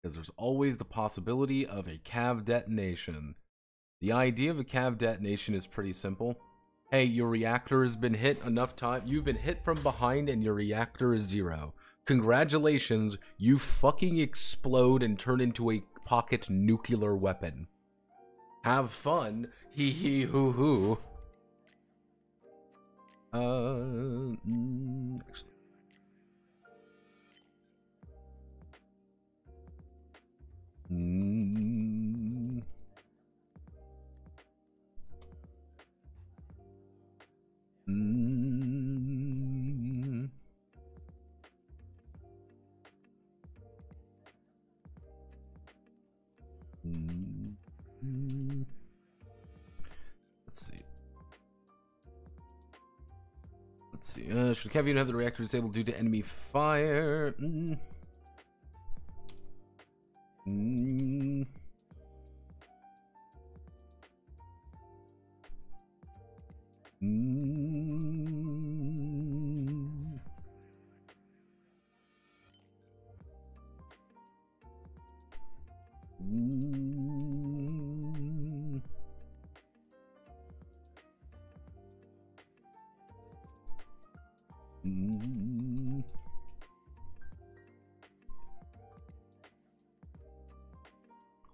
A: Because there's always the possibility of a cav detonation. The idea of a cav detonation is pretty simple. Hey, your reactor has been hit enough time. You've been hit from behind and your reactor is 0. Congratulations, you fucking explode and turn into a pocket nuclear weapon. Have fun. Hee hee hoo hoo. Actually. Let's see. Should cav unit have the reactor disabled due to enemy fire?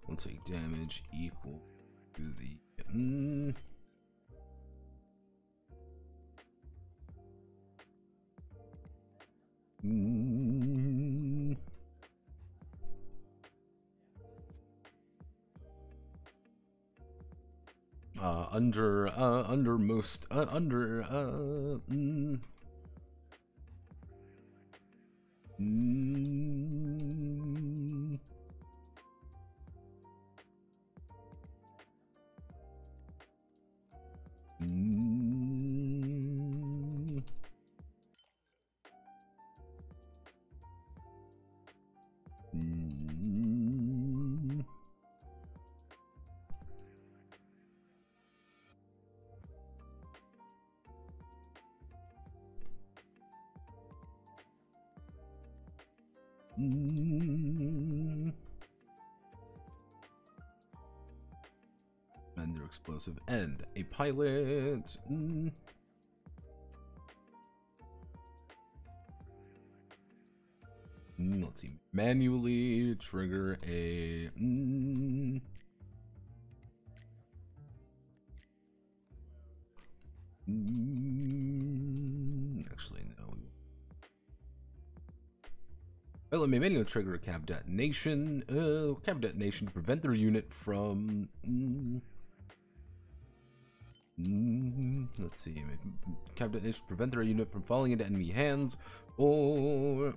A: Let's say damage equal to the under most Vendor explosive and a pilot. Let's see. Manually trigger a. Actually, no. Well, let me manually trigger a cab detonation. Cab detonation to prevent their unit from. Let's see. Cab detonation to prevent their unit from falling into enemy hands, or.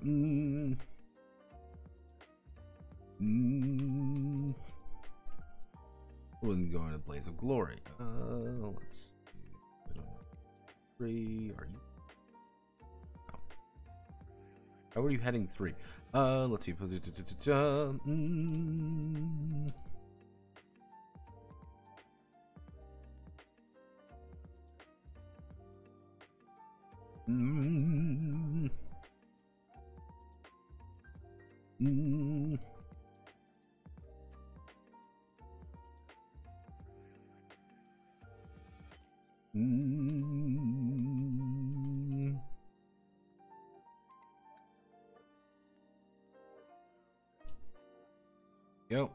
A: Wouldn't go into Blaze of Glory. Let's. Three. Are you? No. How are you heading 3? Let's see. Yep.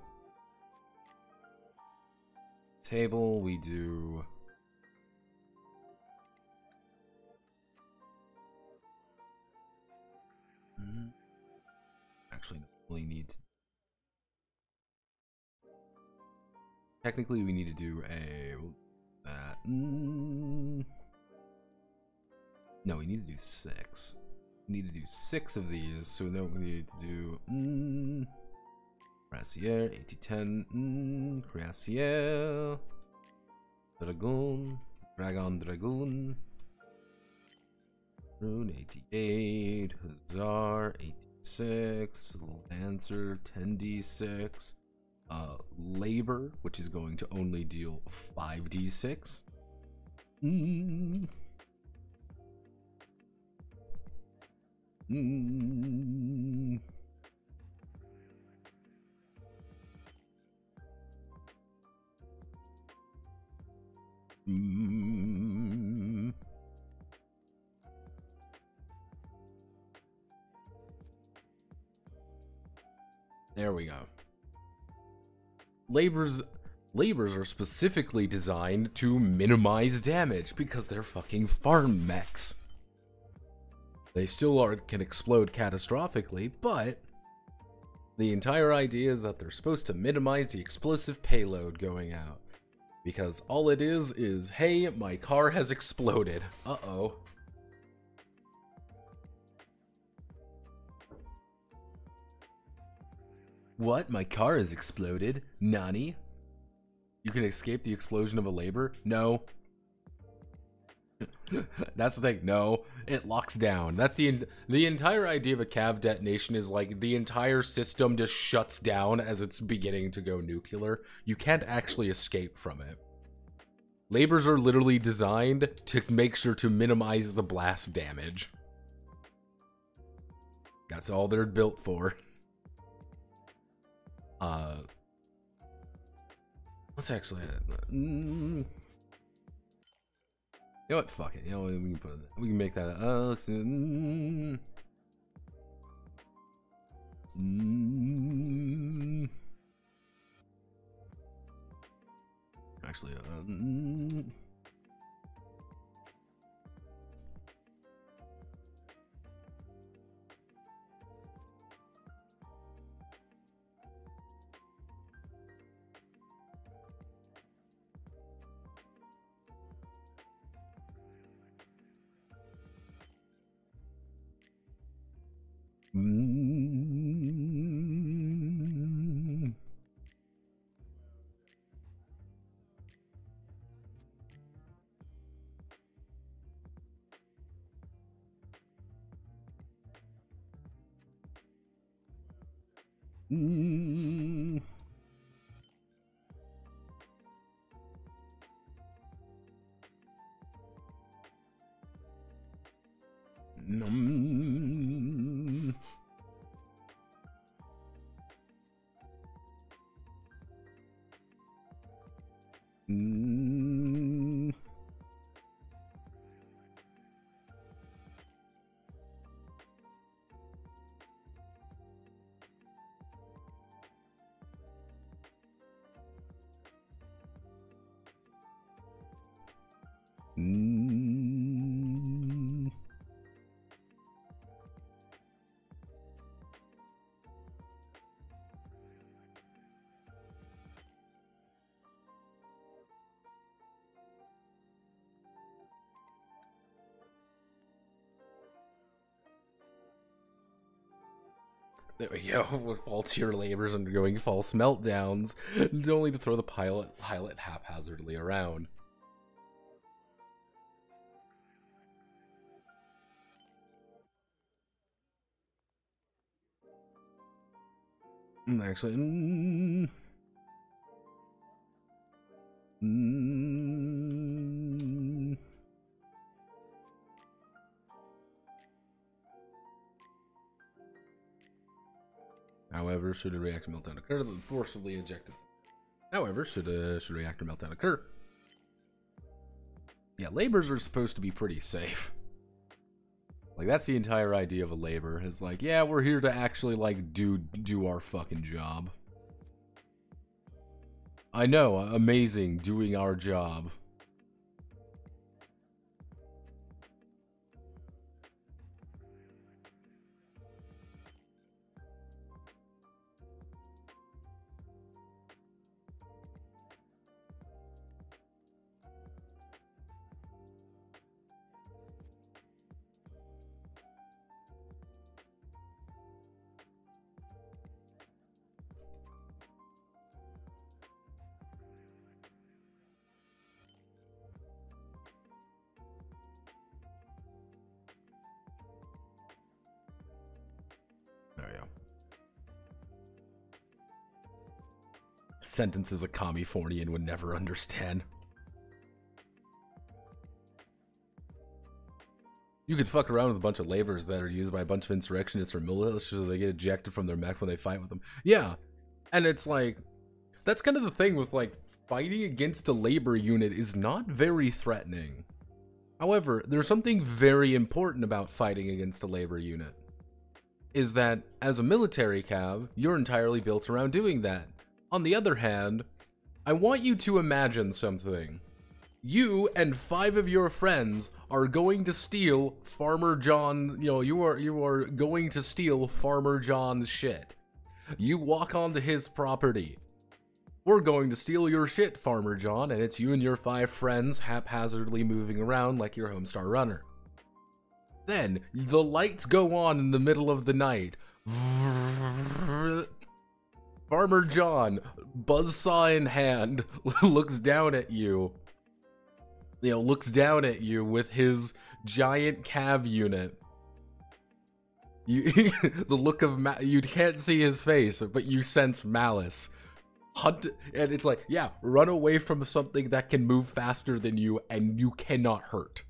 A: Table, we do. Actually, we need. Technically, we need to do a. That. No, we need to do 6. We need to do 6 of these, so then we need to do. Cuirassier, 8010, Cuirassier, Dragoon, Dragoon, Rune 88, Hussar 86, Lancer 10d6, Labor, which is going to only deal 5d6. There we go. Labors are specifically designed to minimize damage because they're fucking farm mechs. They still can explode catastrophically, but the entire idea is that they're supposed to minimize the explosive payload going out. Because all it is, hey, my car has exploded. Uh-oh. What? My car has exploded? Nani? You can escape the explosion of a labor? No. That's the thing. No, it locks down. That's the entire idea of a cav detonation is like the entire system just shuts down as it's beginning to go nuclear. You can't actually escape from it. Labors are literally designed to make sure to minimize the blast damage. That's all they're built for. Let's actually. You know what? Fuck it. You know what? We can put it. We can make that. Let's. Actually. Mm. There we go, with faultier labors undergoing false meltdowns, only to throw the pilot haphazardly around. Actually, However, should a reactor meltdown occur, the forcibly ejected. However, should a reactor meltdown occur. Yeah, labors are supposed to be pretty safe. Like, that's the entire idea of a labor, is like, yeah, we're here to actually, like, do our fucking job. I know, amazing, doing our job. Sentences a Californian would never understand. You could fuck around with a bunch of labors that are used by a bunch of insurrectionists or militias so they get ejected from their mech when they fight with them. Yeah, and it's like, that's kind of the thing with, like, fighting against a labor unit is not very threatening. However, there's something very important about fighting against a labor unit. Is that, as a military cav, you're entirely built around doing that. On the other hand, I want you to imagine something. You and 5 of your friends are going to steal Farmer John, you are going to steal Farmer John's shit. You walk onto his property. We're going to steal your shit, Farmer John, and it's you and your 5 friends haphazardly moving around like your Homestar Runner. Then, the lights go on in the middle of the night. Farmer John, buzzsaw in hand, looks down at you. Looks down at you with his giant cav unit. The look of you can't see his face, but you sense malice. Hunt, and it's like, yeah, run away from something that can move faster than you and you cannot hurt.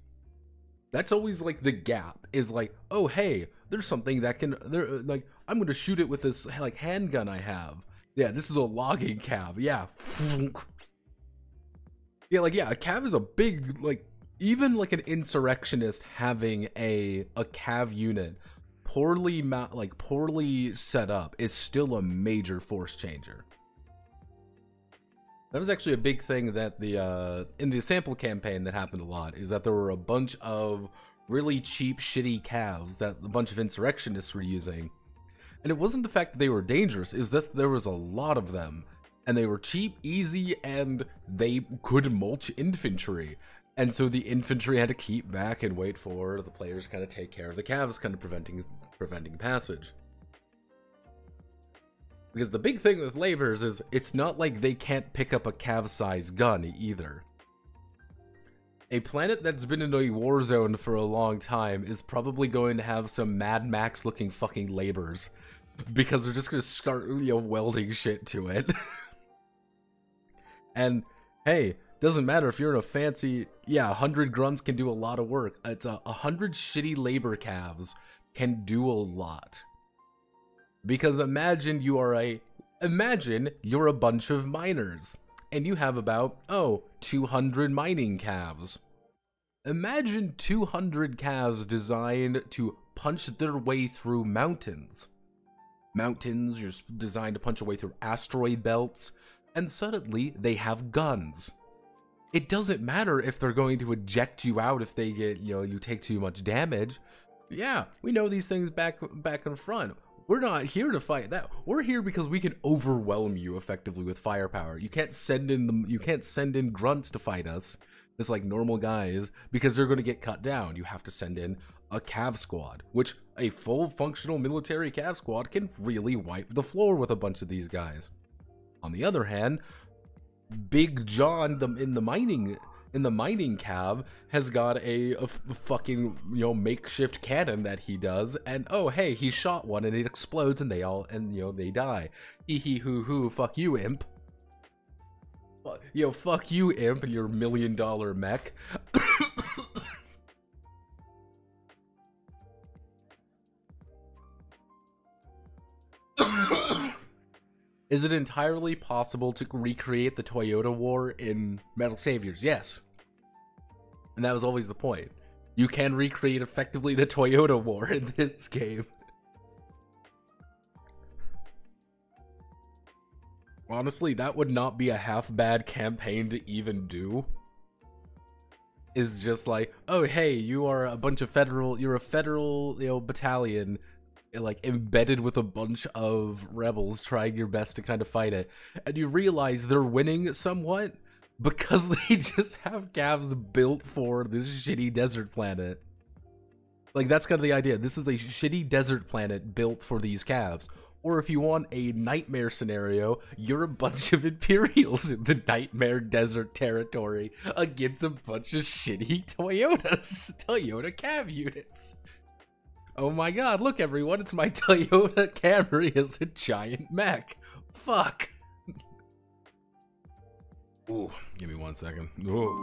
A: That's always like the gap, is like, oh hey, there's something that can, like, I'm gonna shoot it with this like handgun I have. Yeah, this is a logging cav. Yeah. Yeah, like, yeah, a cav is a big, like, even like an insurrectionist having a cav unit poorly set up is still a major force changer. That was actually a big thing that in the sample campaign that happened a lot, is that there were a bunch of really cheap, shitty cavs that a bunch of insurrectionists were using. And it wasn't the fact that they were dangerous, it was that there was a lot of them. And they were cheap, easy, and they could mulch infantry. And so the infantry had to keep back and wait for the players to kind of take care of the cavs, kind of preventing passage. Because the big thing with labors is it's not like they can't pick up a cav-sized gun either. A planet that's been in a war zone for a long time is probably going to have some Mad Max looking fucking labors. Because they're just going to start, welding shit to it. And, hey, doesn't matter if you're in a fancy, 100 grunts can do a lot of work. It's 100 shitty labor cavs can do a lot. Because imagine you're a bunch of miners, and you have about, 200 mining calves. Imagine 200 calves designed to punch their way through mountains. Mountains are designed to punch a way through asteroid belts, and suddenly they have guns. it doesn't matter if they're going to eject you out if they get, you know, you take too much damage. Yeah, we know these things back and front. We're not here to fight that. We're here because we can overwhelm you effectively with firepower. You can't send in grunts to fight us, just like normal guys, because they're going to get cut down. You have to send in a cav squad, which a full functional military cav squad can really wipe the floor with a bunch of these guys. On the other hand, Big John in the mining cav has got a fucking, you know, makeshift cannon that he does, and oh hey, he shot one and it explodes and they die. Hee hee hoo hoo, fuck you, imp. Yo, fuck you, imp, and your $1 million mech. Is it entirely possible to recreate the Toyota War in Metal Saviors? Yes. And that was always the point. You can recreate effectively the Toyota War in this game. Honestly, that would not be a half bad campaign to even do. Is just like, oh hey, you are a bunch of you're a federal, you know, battalion, like embedded with a bunch of rebels trying your best to kind of fight it, and you realize they're winning somewhat because they just have cavs built for this shitty desert planet. Like, that's kind of the idea. This is a shitty desert planet built for these cavs. Or if you want a nightmare scenario, you're a bunch of Imperials in the nightmare desert territory against a bunch of shitty Toyota cav units. Oh my god, look everyone, it's my Toyota Camry as a giant mech. Fuck. Ooh, give me 1 second. Ooh.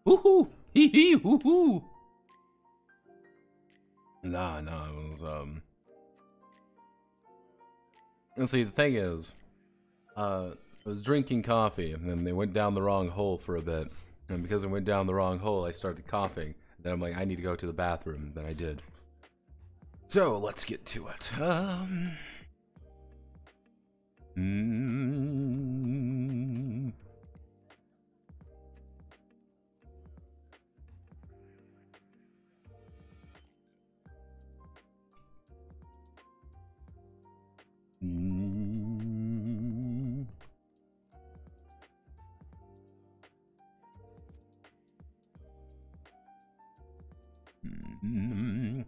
A: Woohoo! Hee hee! Woohoo! Nah, it was And see, the thing is, I was drinking coffee, and then they went down the wrong hole for a bit, and because I went down the wrong hole, I started coughing. Then I'm like, I need to go to the bathroom. Then I did. So let's get to it. Mm.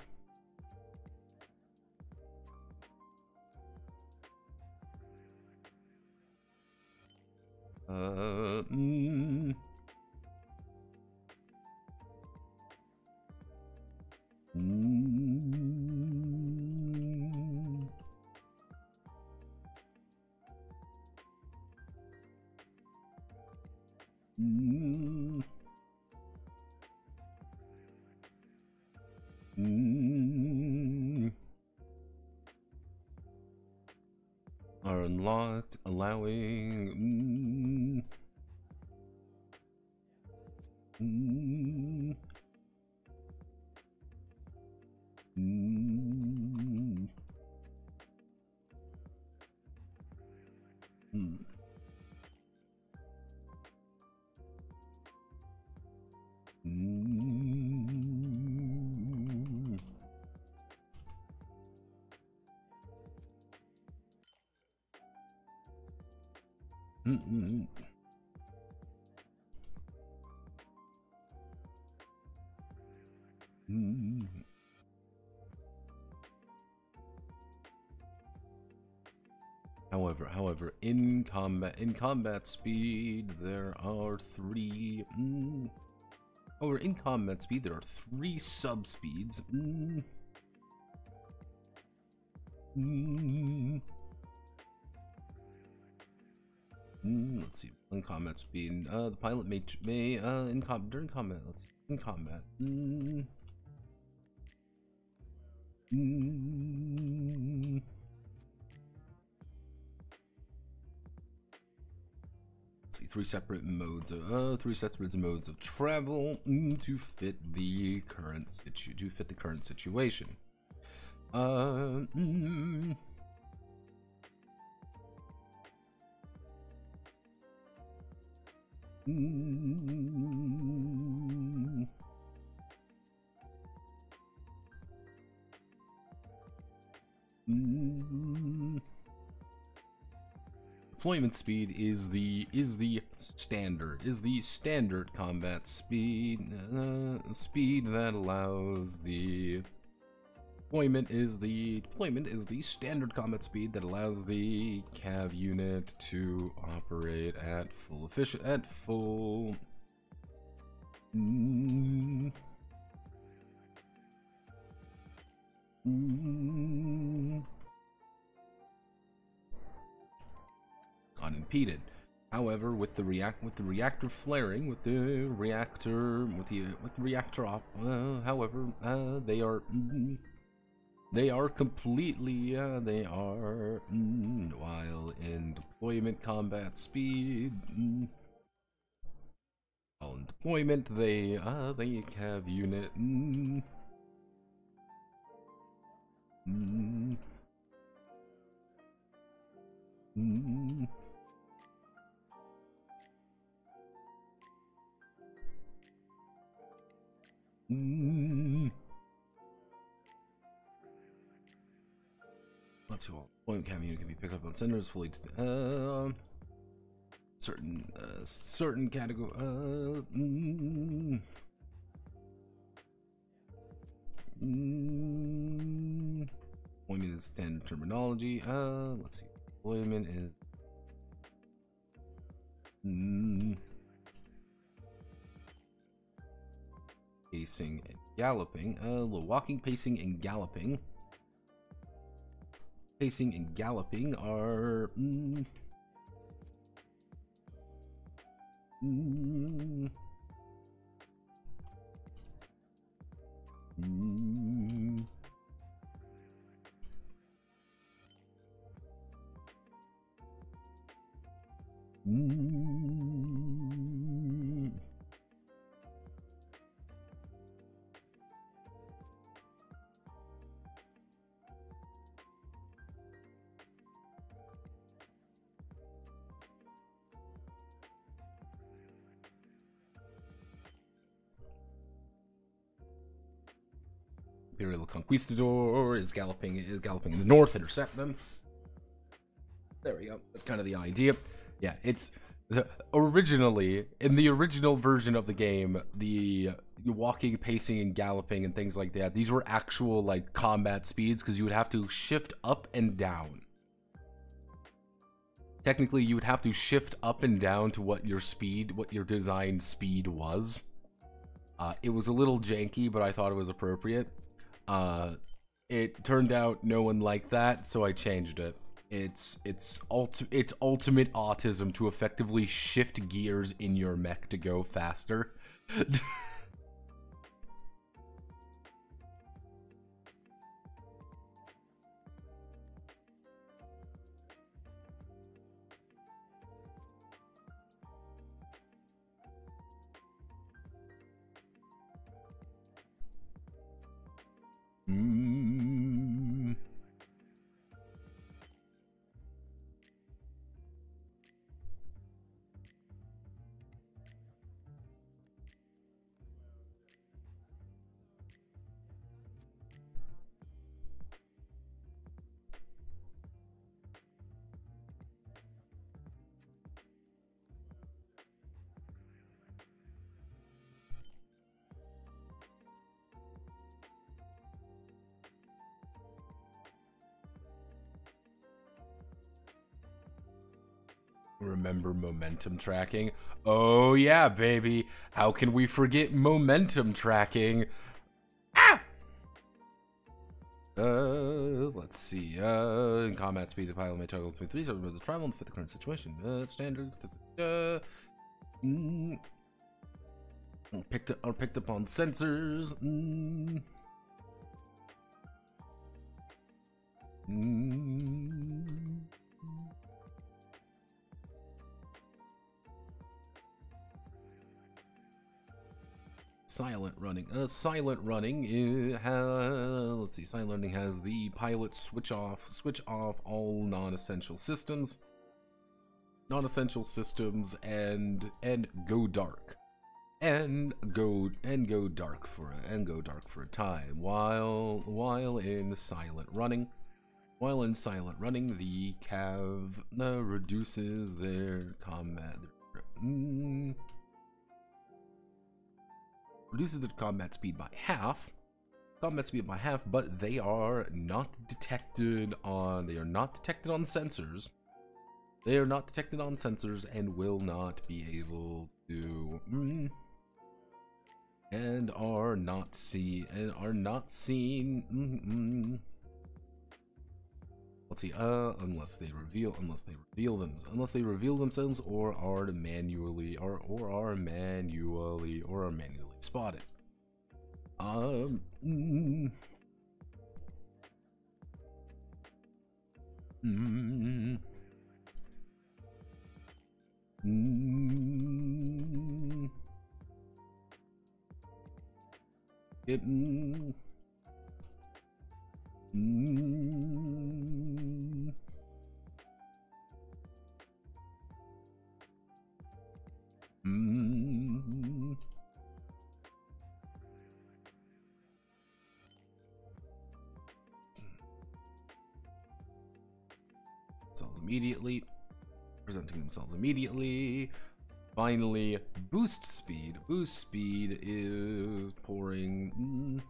A: Mm. Mm. Mm. Mm. Are unlocked, allowing. Mm. Mm. Mm. Mm. Mm. Mm. However, in combat speed, there are three. However, in combat speed, there are three subspeeds. Let's see. In combat speed, the pilot may during combat. Let's see. In combat. Let's see. Three separate modes of travel to fit the current situation. Deployment speed is the standard combat speed that allows the deployment is the standard combat speed that allows the cav unit to operate at full unimpeded. However, with the reactor flaring, they are completely while in deployment combat speed. While in deployment, they cav unit. Let's see. Deployment cav unit can be picked up on centers fully. Certain category. Deployment is standard terminology. Let's see. Deployment is. Pacing and galloping. Walking, pacing, and galloping. Pacing and galloping are. Imperial Conquistador is galloping in the north, intercept them. There we go. That's kind of the idea. Yeah, it's Originally, in the original version of the game, the walking, pacing, and galloping and things like that, these were actual like combat speeds because you would have to shift up and down. Technically, you would have to shift up and down to what your designed speed was. It was a little janky, but I thought it was appropriate. It turned out no one liked that, so I changed it. It's ultimate autism to effectively shift gears in your mech to go faster. Remember momentum tracking? Oh yeah, baby. How can we forget momentum tracking? Ah! Let's see. In combat speed, the pilot may toggle between 3 seconds the travel and fit the current situation. Standards. Picked up on sensors. Silent running. Silent running. Let's see. Silent running has the pilot switch off all non-essential systems. Non-essential systems and go dark. And go dark for a time while in silent running. While in silent running, the Cav reduces their combat. Reduces the combat speed by half. But they are not detected on. They are not detected on sensors. They are not detected on sensors and will not be able to. And are not seen. Let's see. Unless they reveal themselves, or are manually spotted. Presenting themselves immediately. Finally, boost speed. Boost speed is pouring.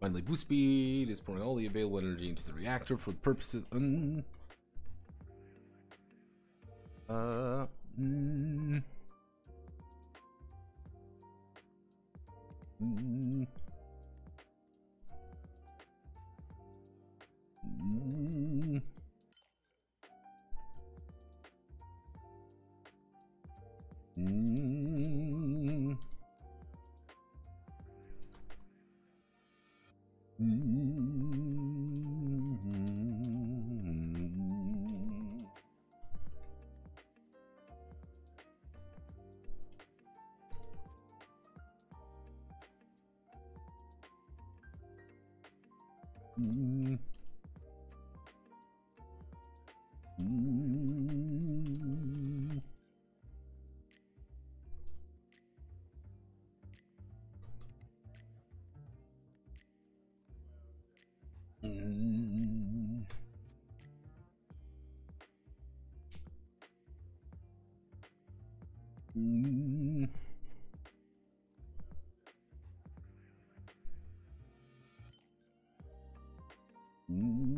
A: Finally, boost speed is pouring all the available energy into the reactor for the purposes. Mm. Mm. Mm. Mm. Mm.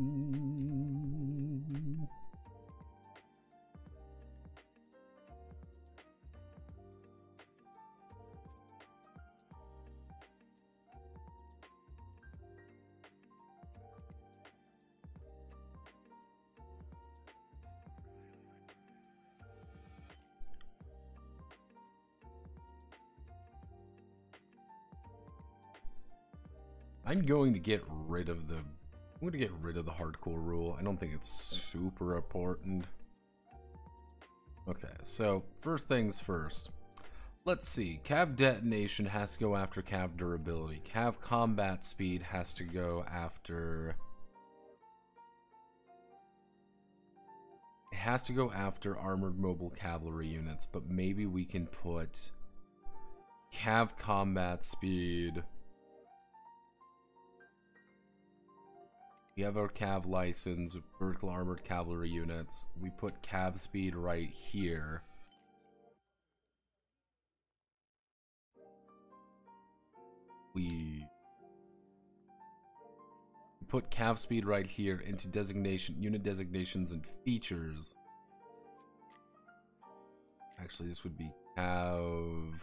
A: I'm going to get rid of the hardcore rule. I don't think it's super important. Okay, so first things first. Let's see. Cav detonation has to go after cav durability. Cav combat speed has to go after... It has to go after armored mobile cavalry units, but maybe we can put cav combat speed... We have our cav license, vertical armored cavalry units. We put cav speed right here. We put cav speed right here into designation, unit designations and features. Actually, this would be cav.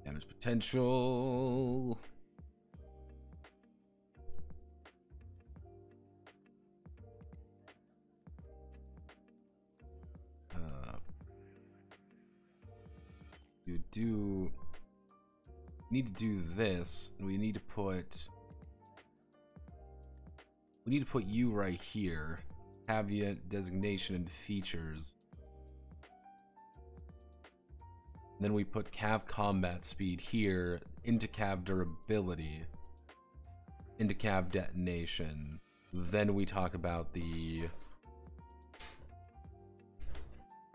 A: Damage potential. You need to do this. We need to put you right here. Caveat, designation, and features. Then we put cav combat speed here into cav durability, into cav detonation. Then we talk about the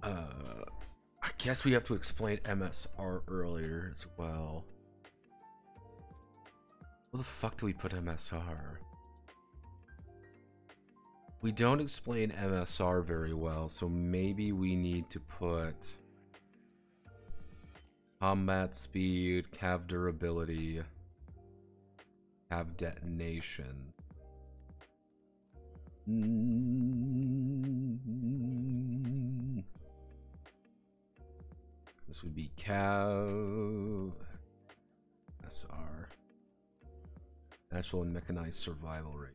A: I guess we have to explain MSR earlier as well. Where the fuck do we put MSR? We don't explain MSR very well, so maybe we need to put combat speed, cav durability, cav detonation. This would be cav SR. Natural and mechanized survival rate.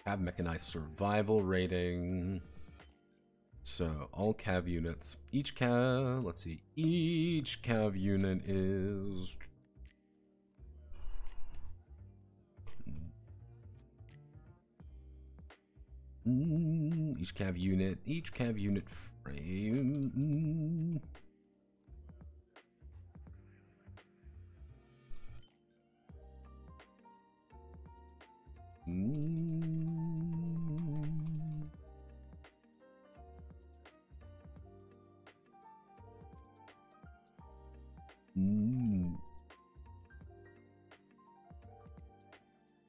A: Cav mechanized survival rating. So all cav units, each cav, let's see, each cav unit is each cav unit frame.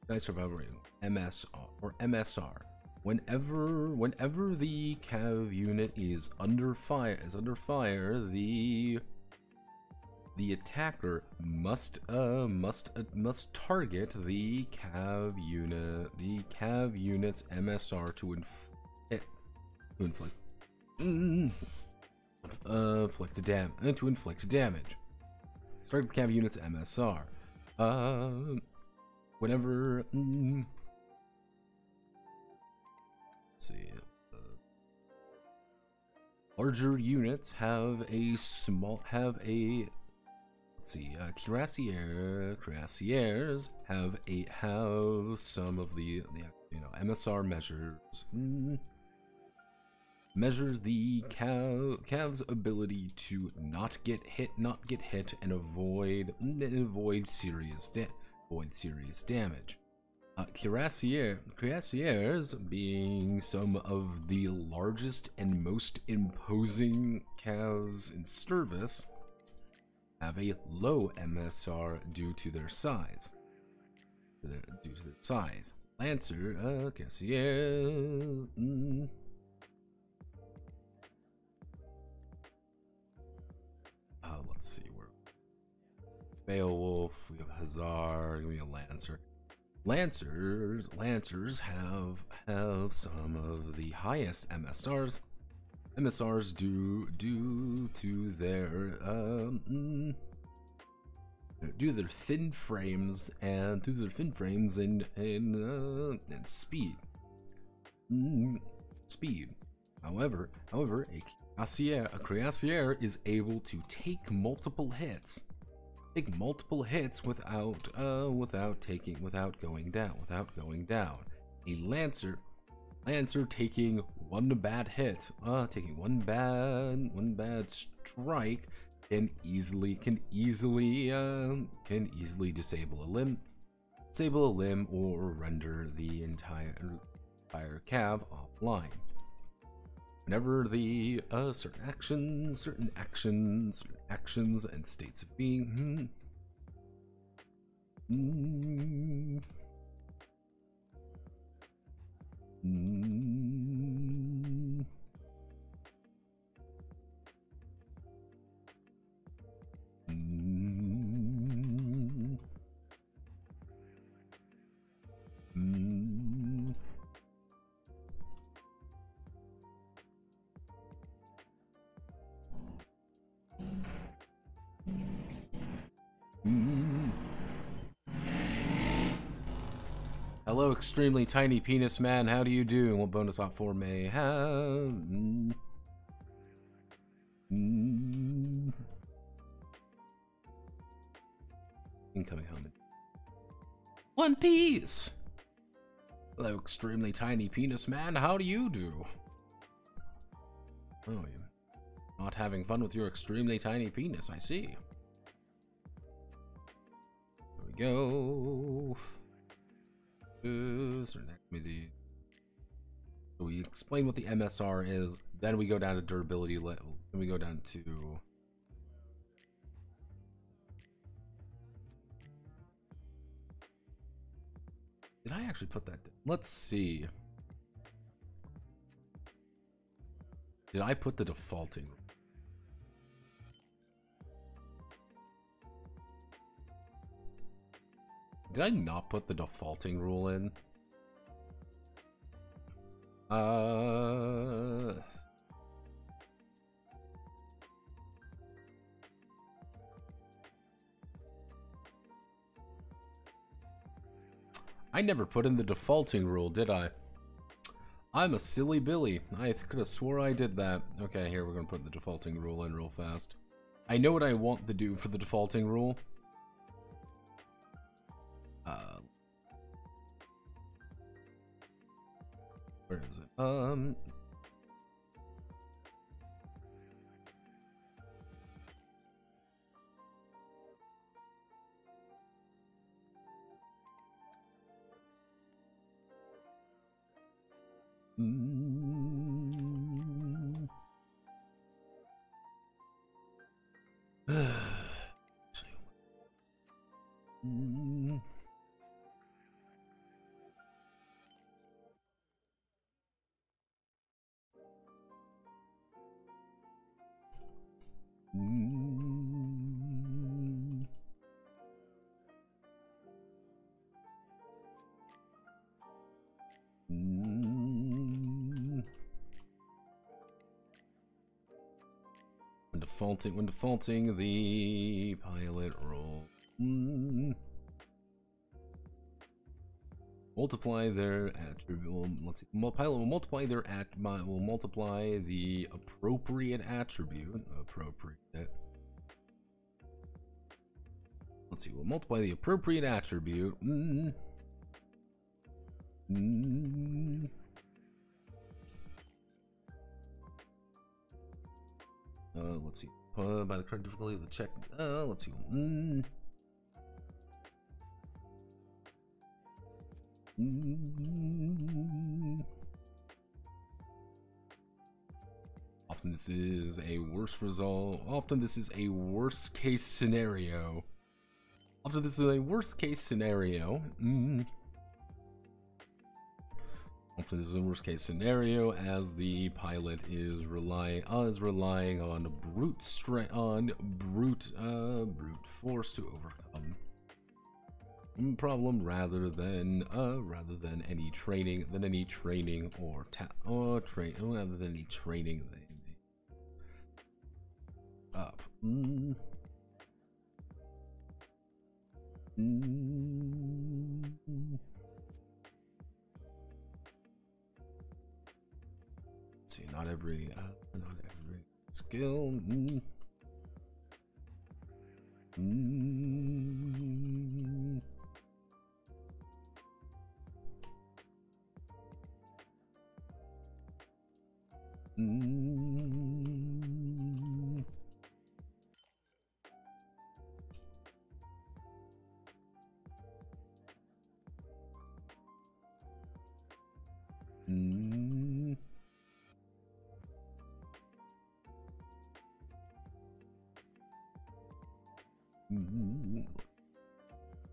A: Nice survival rating. MSR. or MSR. Whenever the cav unit is under fire, the attacker must target the cav unit's MSR to inflict damage. Target the cav unit's MSR. Whenever let's see. Larger units have a cuirassiers have some of the MSR measures the cav's ability to not get hit and avoid serious damage. Cuirassiers, being some of the largest and most imposing cavs in service, have a low MSR due to their size. Lancer, Cuirassiers. Let's see, where Beowulf, we have Hazard, we have Lancer. Lancers have some of the highest MSRs due to their thin frames and speed. However, a cuirassier is able to take multiple hits without going down. A lancer taking one bad hit, one bad strike can easily disable a limb, or render the entire cav offline. Whenever the certain actions and states of being Hello, extremely tiny penis man. How do you do? And what bonus op 4 may have? Incoming home. One Piece. Hello, extremely tiny penis man. How do you do? Oh, you're not having fun with your extremely tiny penis. I see. There we go. So we explain what the MSR is, then we go down to durability level, then we go down to did I actually put that down? Let's see. Did I put the defaulting? Did I not put the defaulting rule in? I never put in the defaulting rule, did I? I'm a silly Billy. I could have swore I did that. Okay, here, we're gonna put the defaulting rule in real fast. I know what I want to do for the defaulting rule. Where is it? defaulting the pilot roll. Multiply their attribute. Well, let's see. Pilot will multiply their will multiply the appropriate attribute. Let's see. We'll multiply the appropriate attribute. Let's see. By the correct difficulty of the check. Let's see. Often this is a worse result. Often this is a worst case scenario. Often this is a worst case scenario. Often this is a worst case scenario as the pilot is relying on brute force to overcome problem rather than any training rather than any training they up. Let's see, not every skill.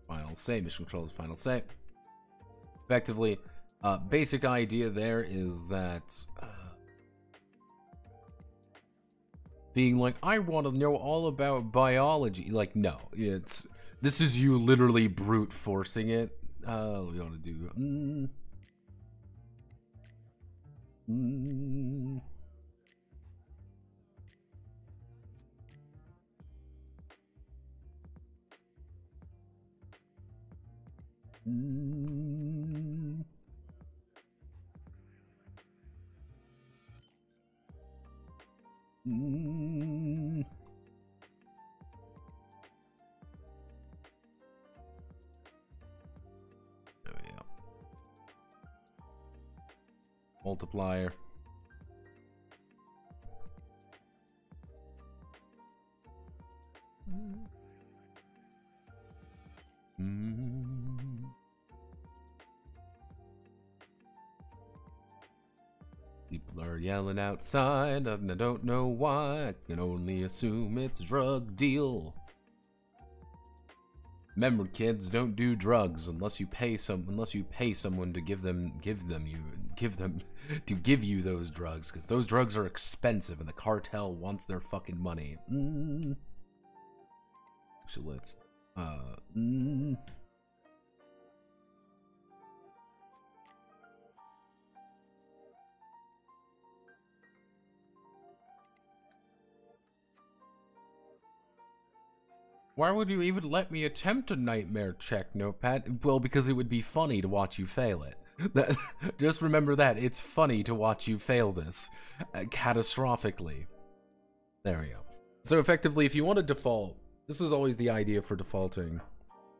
A: Final say. Mission control is final say. Effectively, basic idea there is that being like, I want to know all about biology. Like, no, this is you literally brute forcing it. We want to do. Multiplier. People are yelling outside, and I don't know why. I can only assume it's a drug deal. Remember, kids, don't do drugs unless you pay someone to give you those drugs, because those drugs are expensive and the cartel wants their fucking money. Actually, let's Why would you even let me attempt a nightmare check, Notepad? Well, because it would be funny to watch you fail it. Just remember that. It's funny to watch you fail this catastrophically. There we go. So effectively, if you want to default, this was always the idea for defaulting,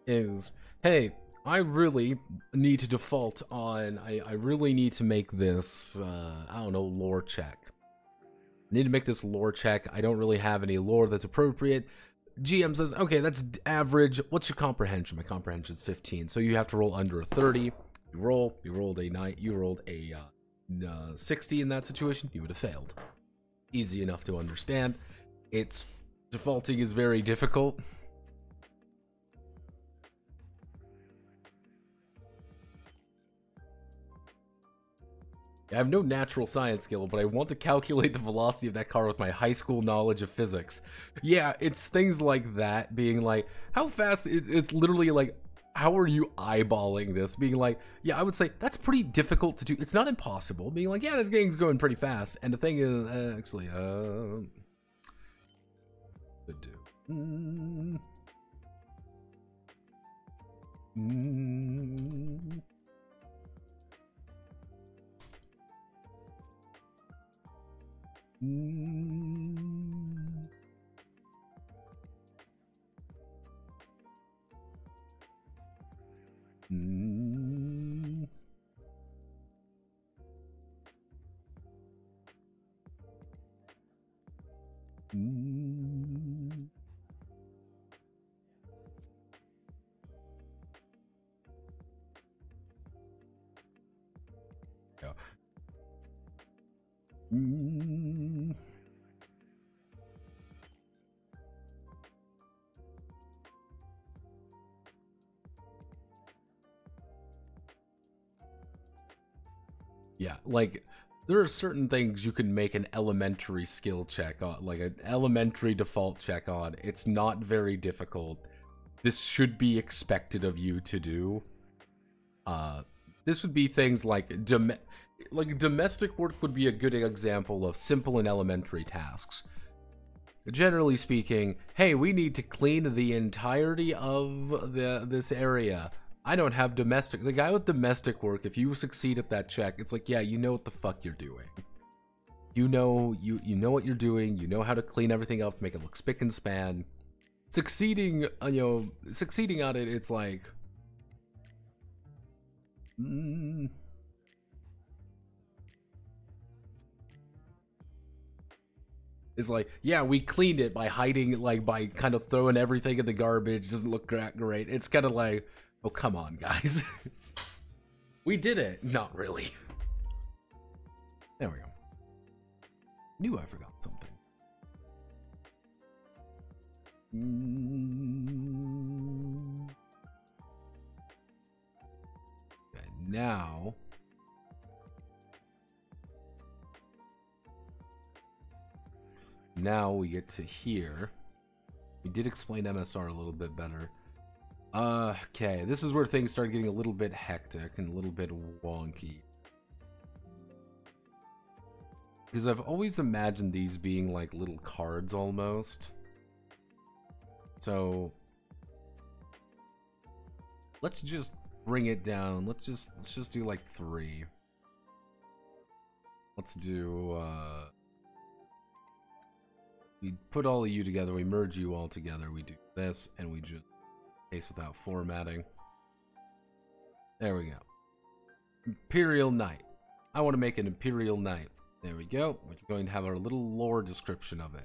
A: is, hey, I really need to default on, I really need to make this, I don't know, lore check. I need to make this lore check. I don't really have any lore that's appropriate. GM says, okay, that's average. What's your comprehension? My comprehension is 15. So you have to roll under a 30. You rolled a 60 in that situation. You would have failed. Easy enough to understand. It's defaulting is very difficult. I have no natural science skill, but I want to calculate the velocity of that car with my high school knowledge of physics. Yeah, it's things like that, being like, how fast, it's literally like, how are you eyeballing this? Being like, yeah, I would say that's pretty difficult to do. It's not impossible. Being like, yeah, this game's going pretty fast. And the thing is, actually, to do. Mm. Mm. Mm. Mm. Yeah. Mm. Yeah, like there are certain things you can make an elementary skill check on, like an elementary default check on. It's not very difficult. This should be expected of you to do. This would be things like domestic work would be a good example of simple and elementary tasks. Generally speaking, hey, we need to clean the entirety of this area. I don't have domestic. The guy with domestic work, if you succeed at that check, it's like, yeah, you know what the fuck you're doing. You know what you're doing. You know how to clean everything up, make it look spick and span. Succeeding, succeeding at it, it's like, it's like, yeah, we cleaned it by hiding, like by kind of throwing everything in the garbage. Doesn't look great. It's kind of like, oh, come on, guys. We did it. Not really. There we go. Knew I forgot something. Okay, now we get to here. We did explain MSR a little bit better. Okay, this is where things start getting a little bit hectic and a little bit wonky. Because I've always imagined these being like little cards almost. So let's just bring it down. Let's just do like 3. Let's do we put all of you together, we merge you all together, we do this, and we just case without formatting. There we go. Imperial Knight. I want to make an Imperial Knight. There we go. We're going to have our little lore description of it.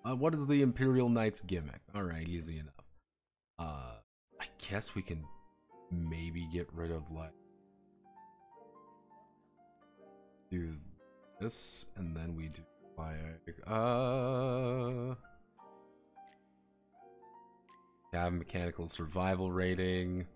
A: What is the Imperial Knight's gimmick? Alright, easy enough. I guess we can maybe get rid of, like, do this, and then we do, like, have mechanical survival rating.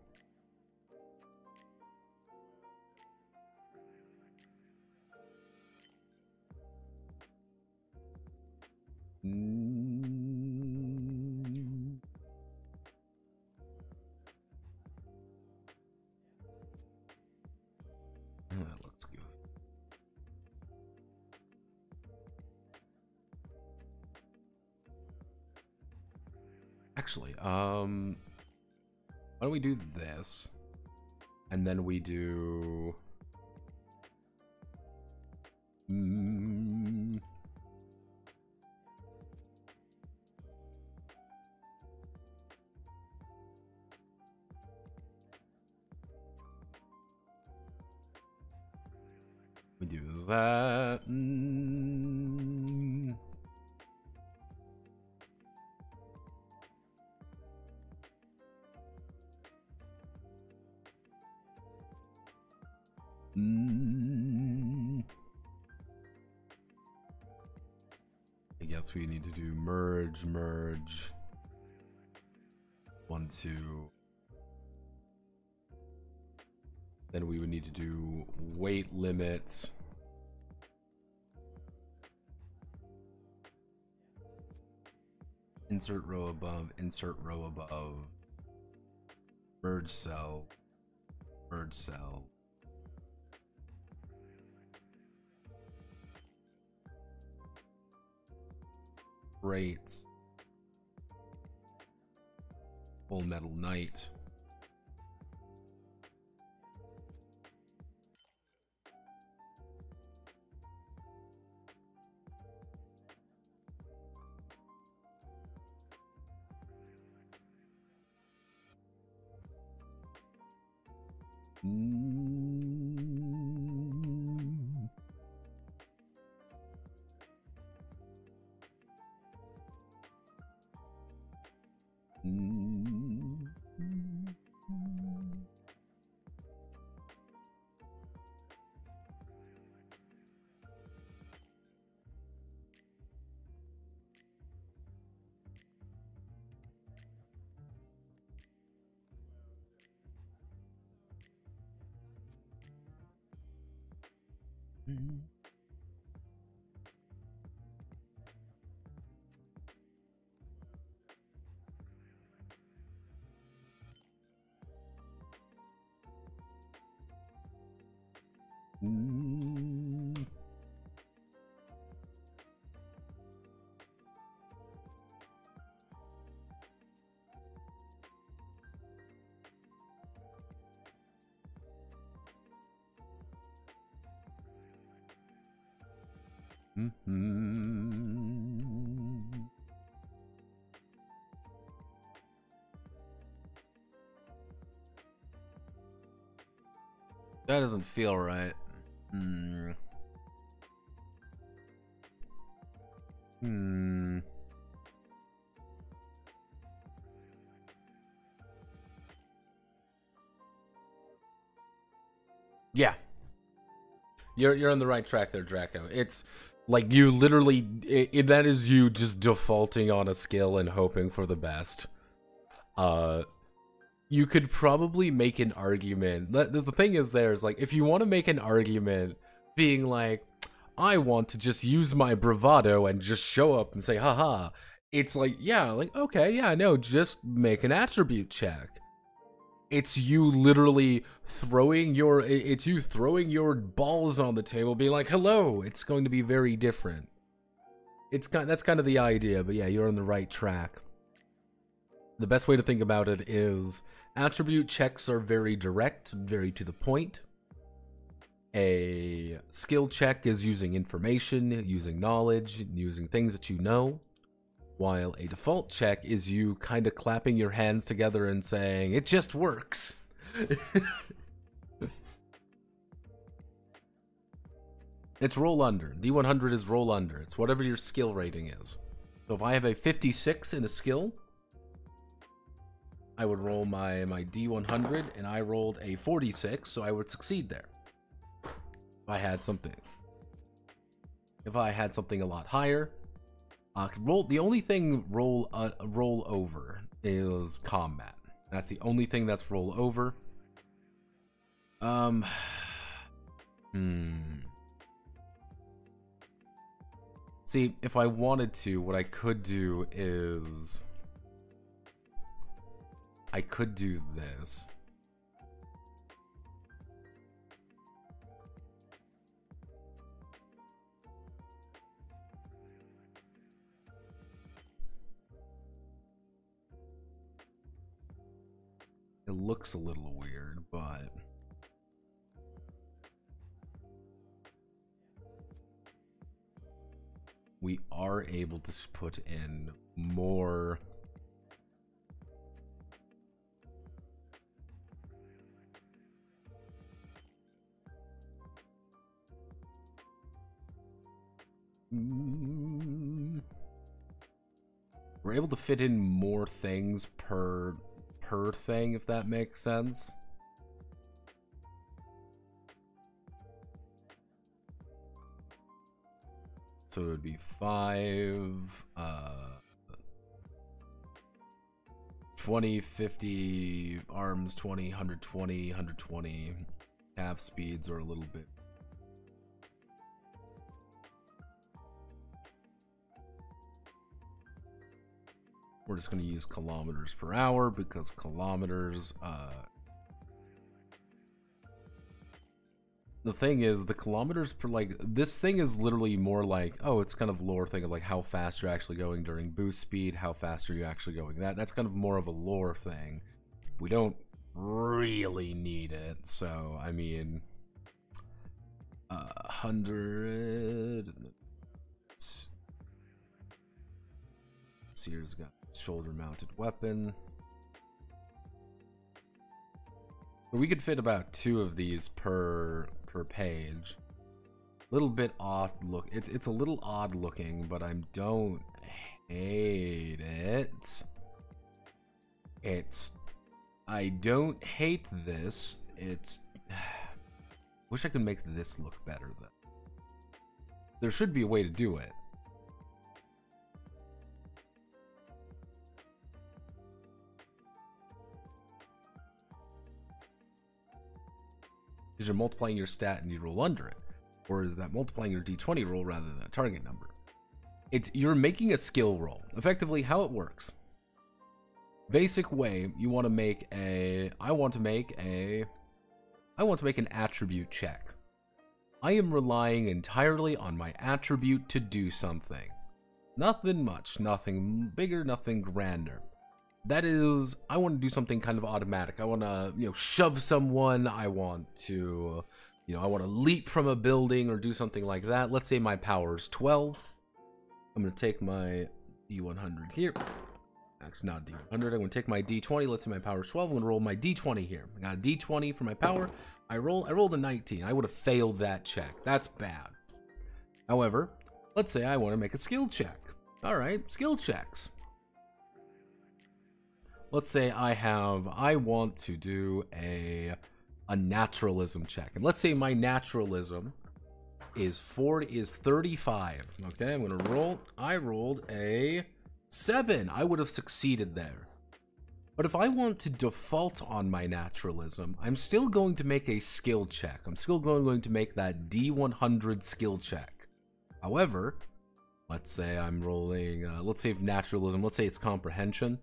A: Oh, that looks good. Actually, why don't we do this, and then we do we do that. I guess we need to do merge. 1, 2. Then we would need to do weight limits. Insert row above, insert row above. Merge cell. Merge cell. Rates. Full Metal Knight. That doesn't feel right. Yeah. You're on the right track there, Draco. It's like you literally that is you just defaulting on a skill and hoping for the best. You could probably make an argument. The thing is there is like if you want to make an argument being like I want to just use my bravado and just show up and say haha, it's like yeah, like okay, yeah, no, just make an attribute check. It's you literally throwing your balls on the table being like hello, it's going to be very different. That's kind of the idea, but yeah, you're on the right track. The best way to think about it is attribute checks are very direct, very to the point. A skill check is using information, using knowledge, using things that you know. While a default check is you kind of clapping your hands together and saying, it just works. It's roll under. D100 is roll under. It's whatever your skill rating is. So if I have a 56 in a skill, I would roll my D100 and I rolled a 46, so I would succeed there. If I had something a lot higher, the only thing roll over is combat. That's the only thing that's roll over. See, if I wanted to, what I could do is I could do this. It looks a little weird, but we are able to put in more we're able to fit in more things per thing, if that makes sense. So it would be 5, 20, 50, arms 20, 120, 120, half speeds or a little bit. We're just going to use kilometers per hour because kilometers The thing is, the kilometers per, like, this thing is literally more like, oh, it's kind of lore thing of like how fast you're actually going during boost speed, how fast are you actually going. That's kind of more of a lore thing. We don't really need it, so I mean, 100. Seer's got shoulder-mounted weapon. We could fit about 2 of these per page. Little bit odd look. It's a little odd looking, but I don't hate it. I don't hate this. Wish I could make this look better though. There should be a way to do it. Because you're multiplying your stat and you roll under it. Or is that multiplying your d20 roll rather than a target number? You're making a skill roll. Effectively, how it works. Basic way, you want to make I want to make an attribute check. I am relying entirely on my attribute to do something. Nothing much, nothing bigger, nothing grander. That is, I want to do something kind of automatic. I want to, shove someone. I want to, I want to leap from a building or do something like that. Let's say my power is 12. I'm going to take my D100 here. Actually, not D100. I'm going to take my D20. Let's say my power is 12. I'm going to roll my D20 here. I got a D20 for my power. I rolled a 19. I would have failed that check. That's bad. However, let's say I want to make a skill check. All right, skill checks. Let's say I want to do a naturalism check. And let's say my naturalism is 35. Okay, I'm gonna roll. I rolled a 7. I would have succeeded there. But if I want to default on my naturalism, I'm still going to make a skill check. I'm still going to make that D100 skill check. However, let's say I'm rolling, let's say naturalism, let's say it's comprehension.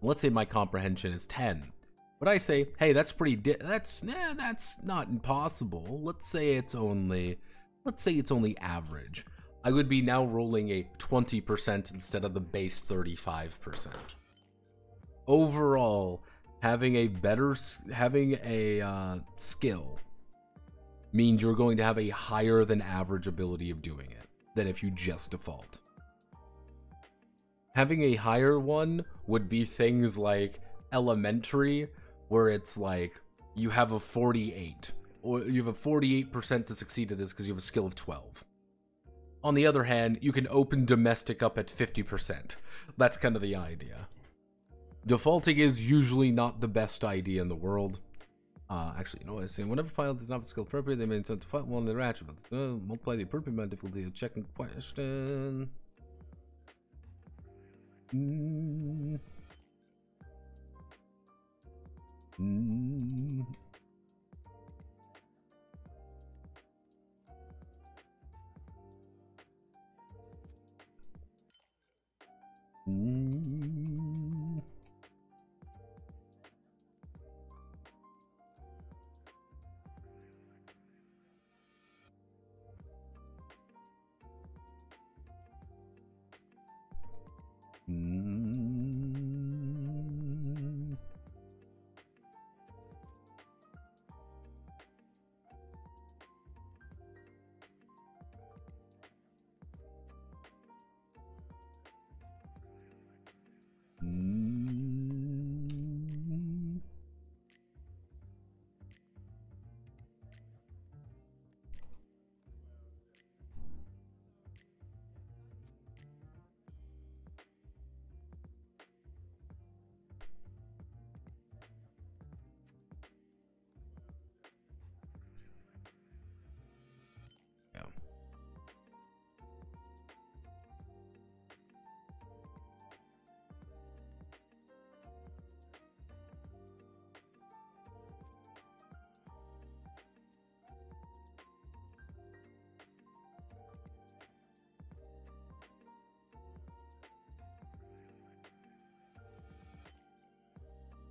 A: Let's say my comprehension is 10. But I say, hey, that's that's not impossible. Let's say it's only average. I would be now rolling a 20% instead of the base 35%. Overall, having a skill means you're going to have a higher than average ability of doing it than if you just default. Having a higher one would be things like elementary, where it's like you have a 48, or you have a 48% to succeed at this because you have a skill of 12. On the other hand, you can open domestic up at 50%. That's kind of the idea. Defaulting is usually not the best idea in the world. Actually, you know what I'm saying? Whenever pilot does not have a skill appropriate, they may intend to fight one of their attributes. Multiply the appropriate amount of difficulty of checking question.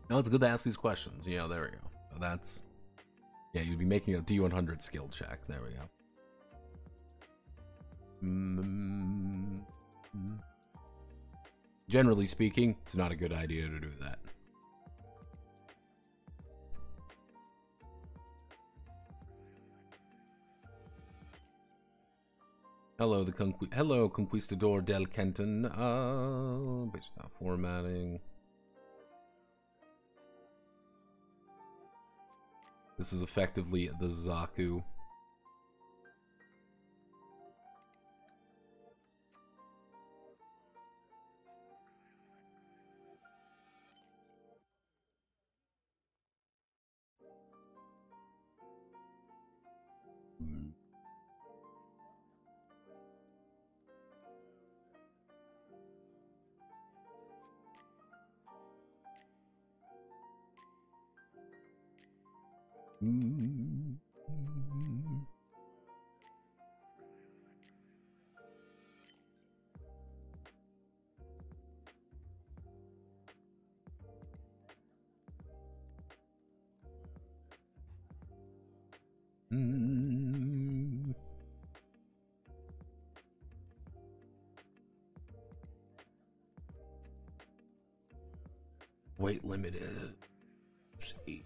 A: No, it's good to ask these questions. Yeah, there we go. That's Yeah, you'd be making a D100 skill check. There we go. Generally speaking, it's not a good idea to do that. Hello, hello, Conquistador del Kenton. Based on formatting. This is effectively the Zaku. Weight limited. See.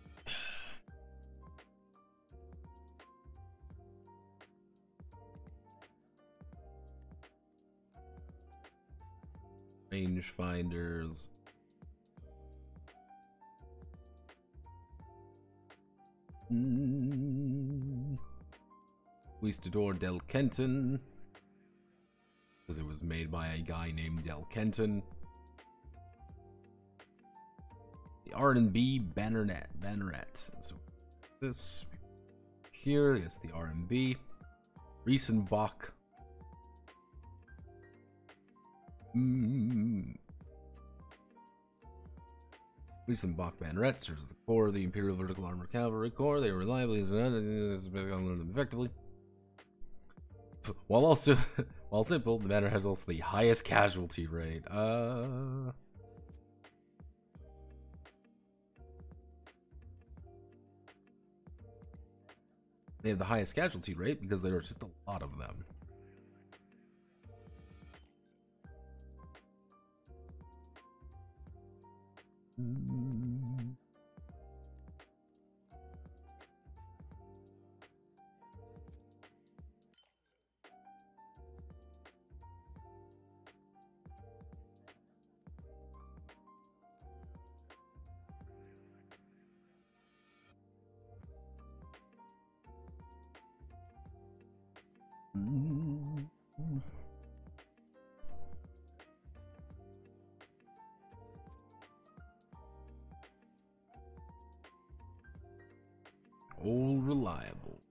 A: Range finders. Conquistador del Kenton. Because it was made by a guy named Del Kenton. The R&B Banneret. So this here is the R&B. Riesenbach. Riesenbach Banneret serves the core of the Imperial Vertical Armor Cavalry Corps. They are reliably effectively. While simple, the banner has also the highest casualty rate. They have the highest casualty rate because there are just a lot of them. All reliable.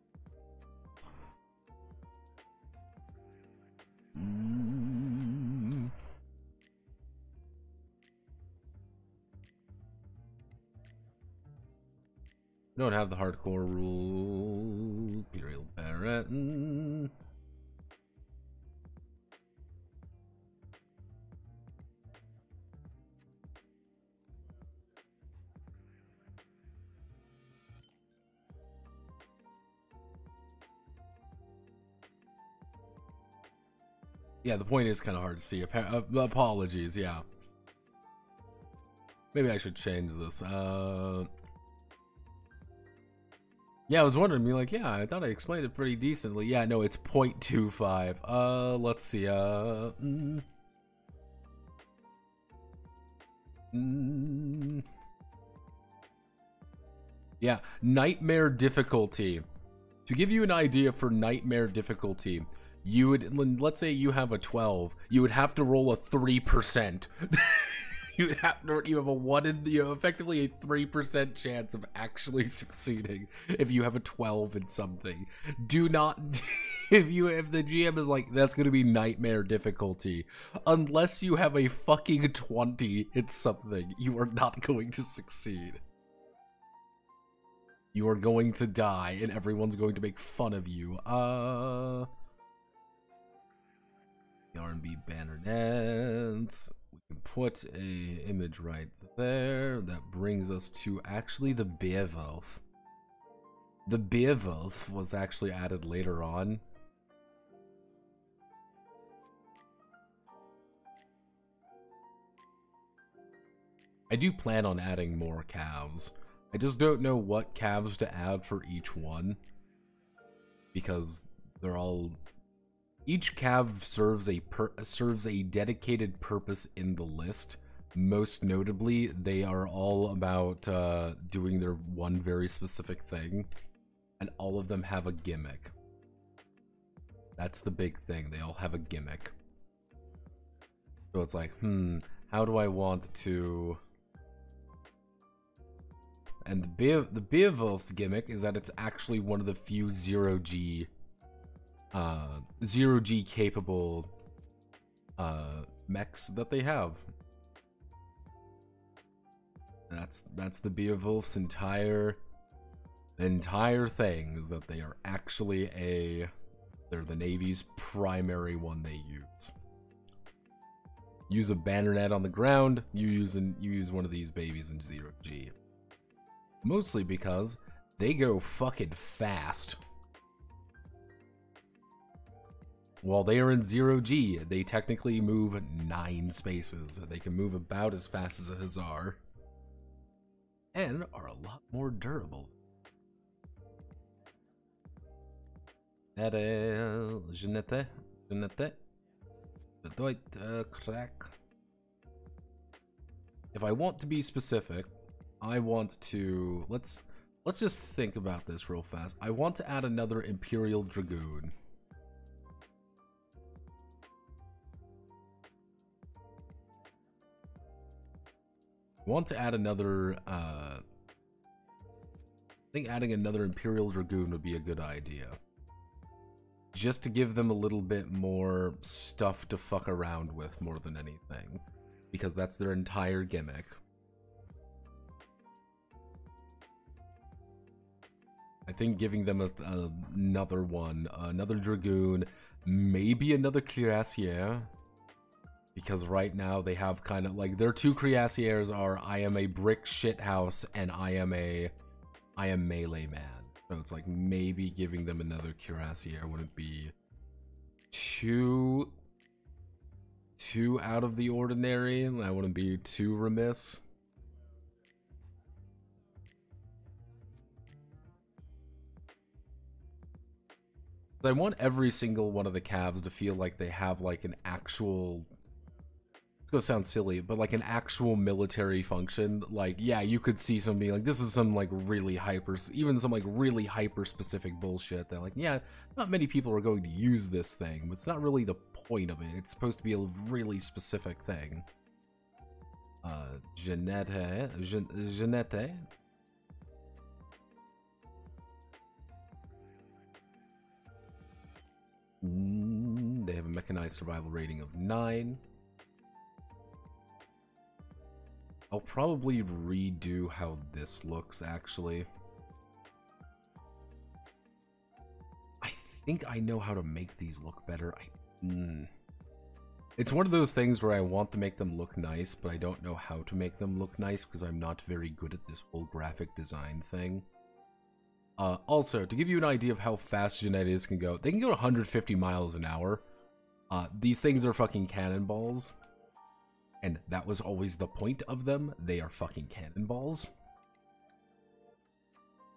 A: We don't have the hardcore rule. Imperial Barrett. Yeah, the point is kind of hard to see. Apologies, yeah. Maybe I should change this. Yeah, I was wondering, be like, yeah, I thought I explained it pretty decently. Yeah, no, it's 0.25. Let's see, yeah, nightmare difficulty. To give you an idea for nightmare difficulty, you would, let's say you have a 12, you would have to roll a 3%. you have effectively a 3% chance of actually succeeding if you have a 12 in something. Do not, if the GM is like, that's going to be nightmare difficulty, unless you have a fucking 20 in something, you are not going to succeed. You are going to die, and everyone's going to make fun of you. The R&B Bannernets. We can put a image right there. That brings us to actually the Beowulf. The Beowulf was actually added later on. I do plan on adding more calves. I just don't know what calves to add for each one. Because they're all... Each calf serves a dedicated purpose in the list. Most notably, they are all about doing their one very specific thing. And all of them have a gimmick. That's the big thing. They all have a gimmick. So it's like, how do I want to... And the Beowulf's gimmick is that it's actually one of the few zero-G capable mechs that they have. That's the Beowulf's entire thing, is that they are actually they're the Navy's primary one they use. Use a banner net on the ground, you use one of these babies in zero-G. Mostly because they go fucking fast. While they are in zero-G, they technically move 9 spaces. They can move about as fast as a Hussar. And are a lot more durable. Jeanette. Crack. If I want to be specific, I want to let's just think about this real fast. I want to add another Imperial Dragoon. I want to add another I think adding another Imperial Dragoon would be a good idea. Just to give them a little bit more stuff to fuck around with more than anything. Because that's their entire gimmick. I think giving them another one, another Dragoon, maybe another Cuirassier. Because right now they have kind of like, their 2 Cuirassiers are I am a brick shithouse and I am melee man. So it's like maybe giving them another Cuirassier wouldn't be too out of the ordinary, and I wouldn't be too remiss. I want every single one of the calves to feel like they have like an actual, it's gonna sound silly, but like an actual military function. Like, yeah, you could see somebody like, this is some like really even some like really hyper specific bullshit that like, yeah, not many people are going to use this thing, but it's not really the point of it. It's supposed to be a really specific thing. Jeanette. They have a mechanized survival rating of 9. I'll probably redo how this looks, actually. I think I know how to make these look better. It's one of those things where I want to make them look nice, but I don't know how to make them look nice because I'm not very good at this whole graphic design thing. Also, to give you an idea of how fast Jeanette can go, they can go 150 miles an hour. These things are fucking cannonballs. And that was always the point of them. They are fucking cannonballs.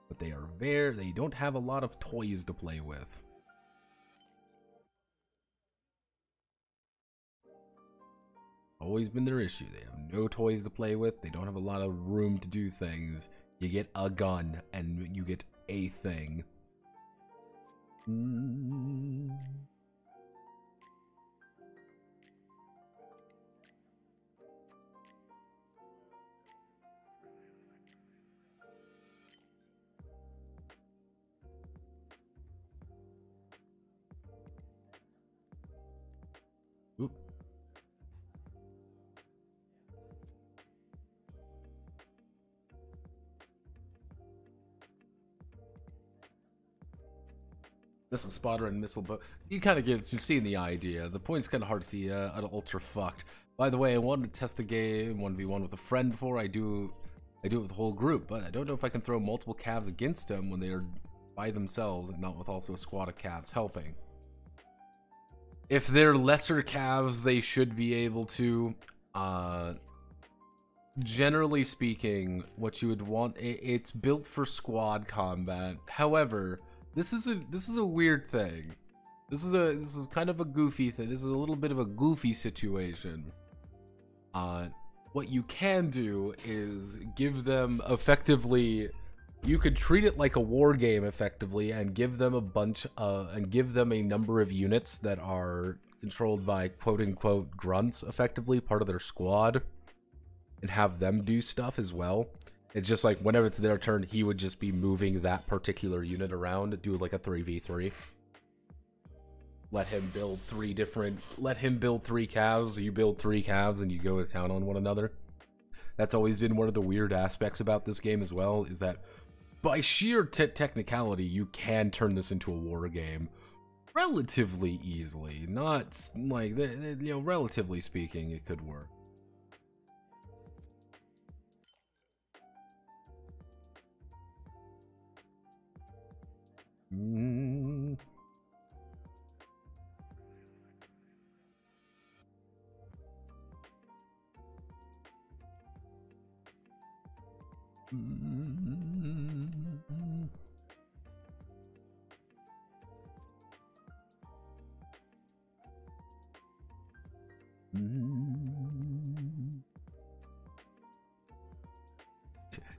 A: But they don't have a lot of toys to play with. Always been their issue. They have no toys to play with. They don't have a lot of room to do things. You get a gun and you get a thing. Oop. Missile spotter and missile boat. You kind of you're seeing the idea. The point's kind of hard to see at ultra fucked. By the way, I wanted to test the game 1v1 with a friend before. I do it with the whole group, but I don't know if I can throw multiple calves against them when they are by themselves and not with also a squad of calves helping. If they're lesser calves, they should be able to. Generally speaking, what you would want, it's built for squad combat. However, this is a weird thing. This is kind of a goofy thing. This is a little bit of a goofy situation. What you can do is give them effectively. You could treat it like a war game effectively, and give them a number of units that are controlled by quote unquote grunts, effectively part of their squad, and have them do stuff as well. It's just like whenever it's their turn, he would just be moving that particular unit around, do like a 3v3. Let him build three calves, you build 3 calves, and you go to town on one another. That's always been one of the weird aspects about this game as well, is that by sheer technicality, you can turn this into a war game relatively easily. Not like, you know, relatively speaking, it could work.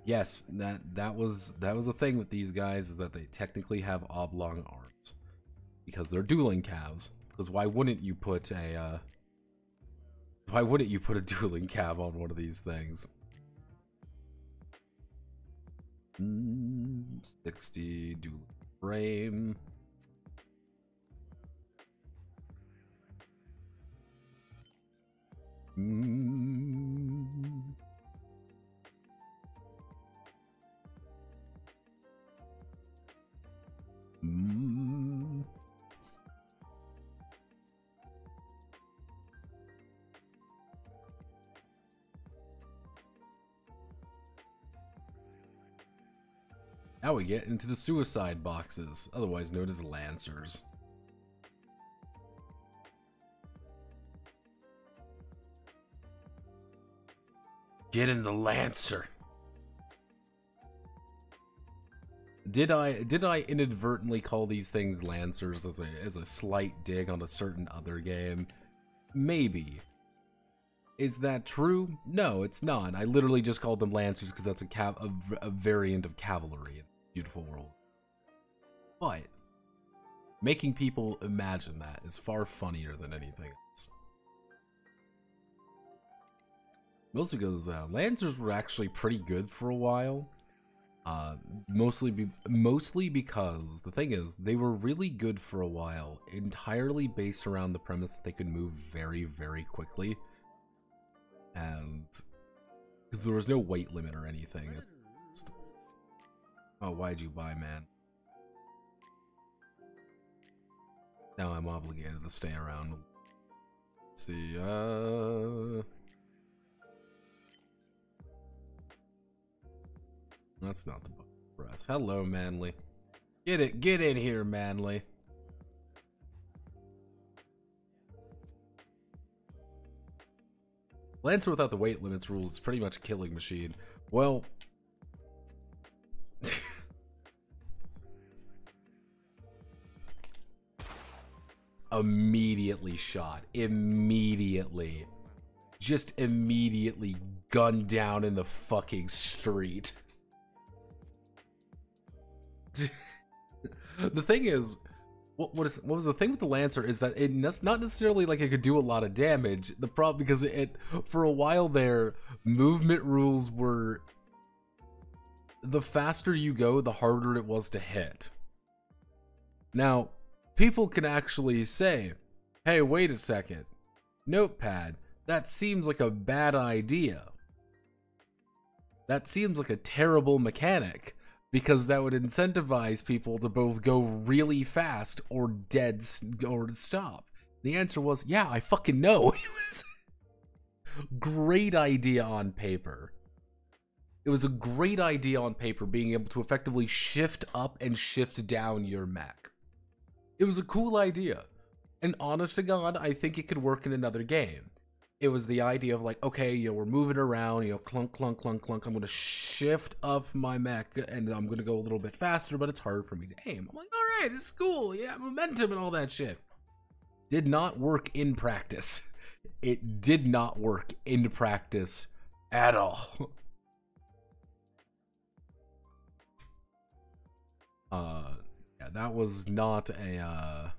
A: Yes, that was a thing with these guys, is that they technically have oblong arms because they're dueling calves. Because why wouldn't you put a dueling cav on one of these things? 60 dueling frame. Now we get into the suicide boxes, otherwise known as Lancers. Get in the Lancer. Did I inadvertently call these things Lancers as a slight dig on a certain other game? Maybe. Is that true? No, it's not. I literally just called them Lancers because that's a variant of cavalry in Beautiful World. But making people imagine that is far funnier than anything else. Mostly because Lancers were actually pretty good for a while. Mostly because the thing is, they were really good for a while, entirely based around the premise that they could move very, very quickly. And because there was no weight limit or anything. Oh, why'd you buy, man? Now I'm obligated to stay around. Let's see, that's not the book for us. Hello, Manly. Get in here, Manly. Lancer without the weight limits rules is pretty much a killing machine. Well, immediately shot. Immediately. Just immediately gunned down in the fucking street. The thing is, what was the thing with the Lancer is that it's not necessarily like it could do a lot of damage. The problem, because it for a while there, movement rules were, the faster you go, the harder it was to hit. Now, people can actually say, hey, wait a second, Notepad, that seems like a bad idea. That seems like a terrible mechanic. Because that would incentivize people to both go really fast or stop. The answer was, yeah, I fucking know. It was great idea on paper. It was a great idea on paper, being able to effectively shift up and shift down your mech. It was a cool idea. And honest to God, I think it could work in another game. It was the idea of like, okay, you know, we're moving around, you know, clunk, clunk, clunk, clunk. I'm going to shift up my mech and I'm going to go a little bit faster, but it's hard for me to aim. I'm like, all right, this is cool. Yeah, momentum and all that shit. Did not work in practice. It did not work in practice at all. Yeah, that was not a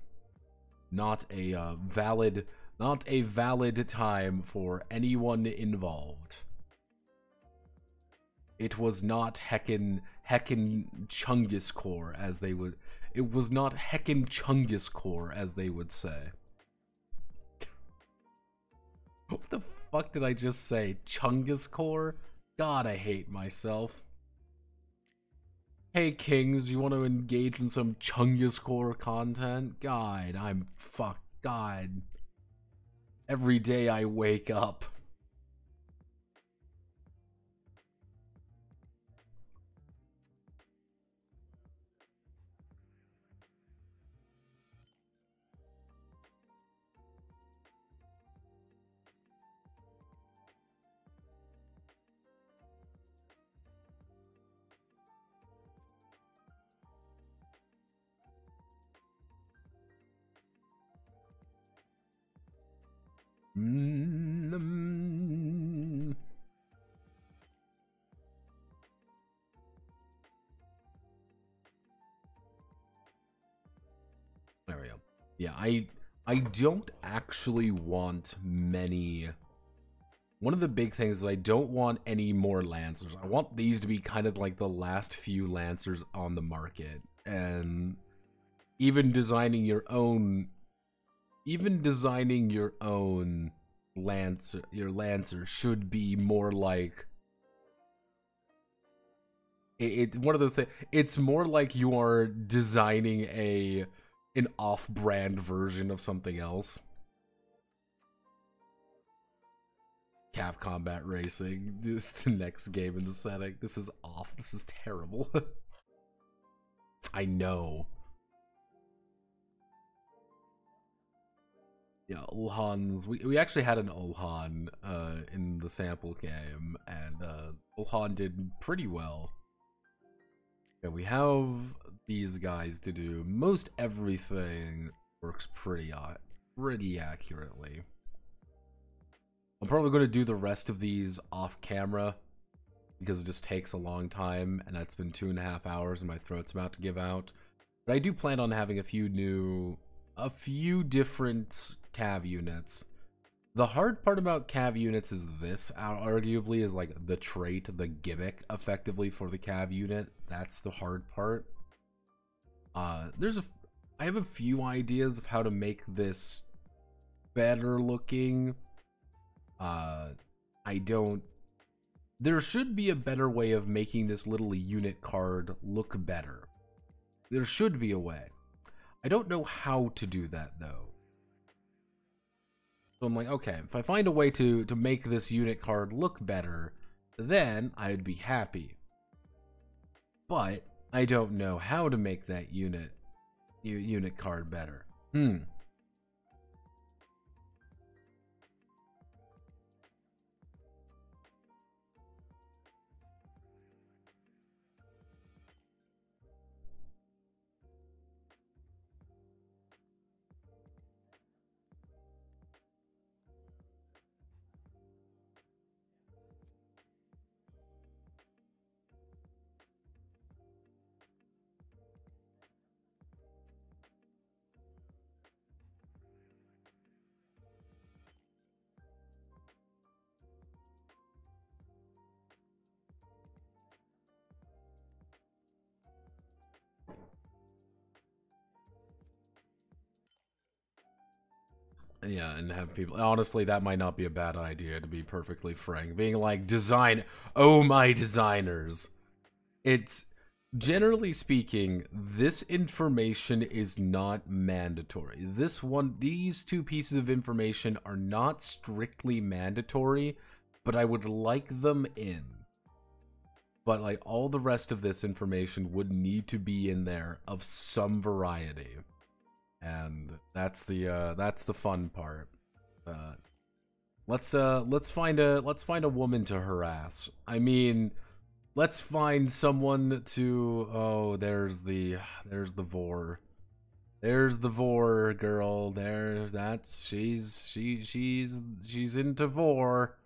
A: valid time for anyone involved. It was not heckin' Chungus core, as they would. It was not heckin' Chungus core, as they would say. What the fuck did I just say? Chungus core? God, I hate myself. Hey Kings, you want to engage in some Chungus core content? God, God. Every day I wake up. There we go. Yeah, I don't actually want many. One of the big things is I don't want any more Lancers. I want these to be kind of like the last few Lancers on the market. And even designing your own Lancer should be more like one of those things. It's more like you are designing an off-brand version of something else. Cap Combat Racing. This is the next game in the setting. This is off. This is terrible. I know. Yeah, Ulhan's. We actually had an Ulhan in the sample game, and Ulhan did pretty well. Yeah, we have these guys to do. Most everything works pretty accurately. I'm probably going to do the rest of these off camera because it just takes a long time, and that's been 2.5 hours, and my throat's about to give out. But I do plan on having a few different cav units. The hard part about cav units is this, arguably, is like the trait, the gimmick, effectively, for the cav unit. That's the hard part. I have a few ideas of how to make this better looking. There should be a better way of making this little unit card look better. There should be a way. I don't know how to do that, though. So I'm like, okay, if I find a way to make this unit card look better, then I'd be happy. But I don't know how to make that unit card better. Yeah, and have people... Honestly, that might not be a bad idea, to be perfectly frank. Being like, oh my designers. It's... Generally speaking, this information is not mandatory. These two pieces of information are not strictly mandatory, but I would like them in. but like all the rest of this information would need to be in there of some variety, and that's the fun part. Let's find a woman to harass. I mean, let's find someone to. Oh, there's the vor. There's the vor girl. She's into vor.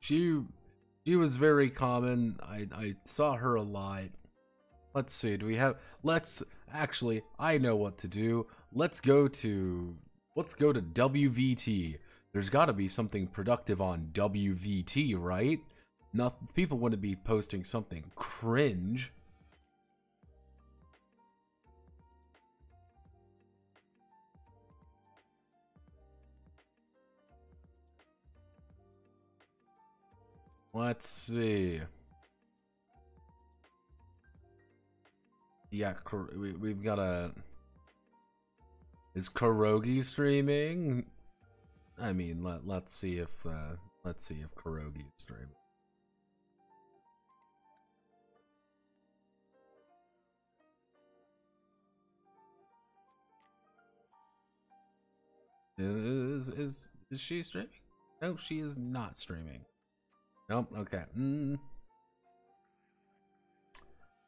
A: She was very common. I saw her a lot. Let's see, actually, I know what to do. Let's go to WVT. There's gotta be something productive on WVT, right? People wouldn't be posting something cringe. Let's see. Yeah, we've got a... Is Kurogi streaming? I mean, let's see if Kurogi is streaming. Is she streaming? No, she is not streaming. Nope. Okay.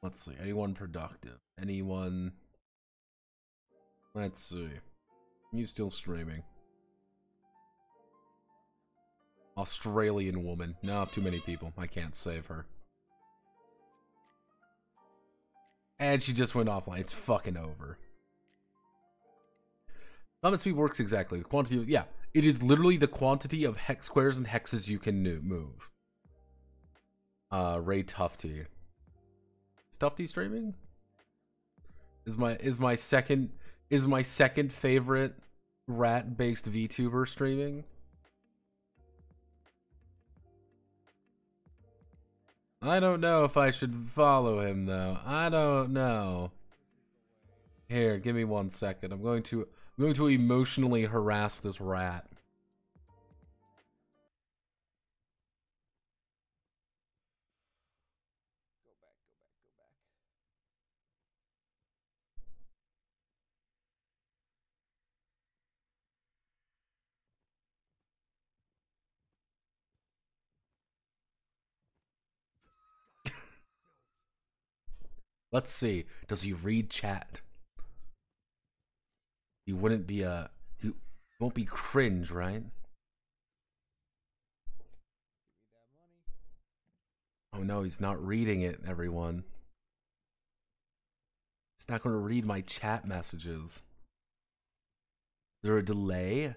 A: Let's see. Anyone productive? Anyone? Let's see. You still streaming? Australian woman. No, too many people. I can't save her. And she just went offline. It's fucking over. Common speed works exactly. The quantity of... Yeah. It is literally the quantity of hex squares and hexes you can move. Ray Tufty. Is Tufty streaming? Is my second favorite rat-based VTuber streaming? I don't know if I should follow him though. I don't know. Here, give me 1 second. I'm going to emotionally harass this rat. Let's see. Does he read chat? He wouldn't be he won't be cringe, right? Oh no, he's not reading it, everyone. He's not going to read my chat messages. Is there a delay?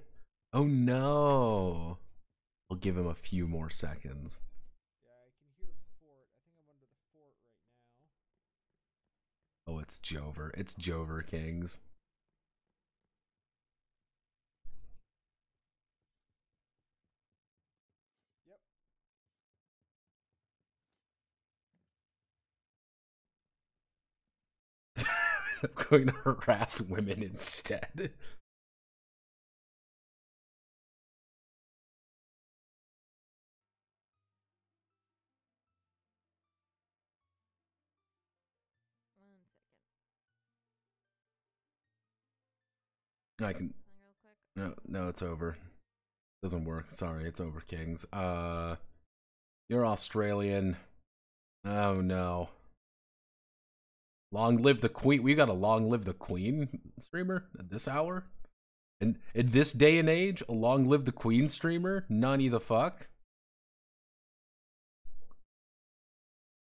A: Oh no. I'll give him a few more seconds.
B: Yeah, I can hear the fort. I think I'm under the fort right now.
A: Oh, it's Jover. It's Jover Kings. I'm going to harass women instead. I can... No, it's over. Doesn't work. Sorry, it's over, Kings. You're Australian. Oh no. Long live the Queen. We got a long live the Queen streamer at this hour? In this day and age, a long live the Queen streamer? None the fuck?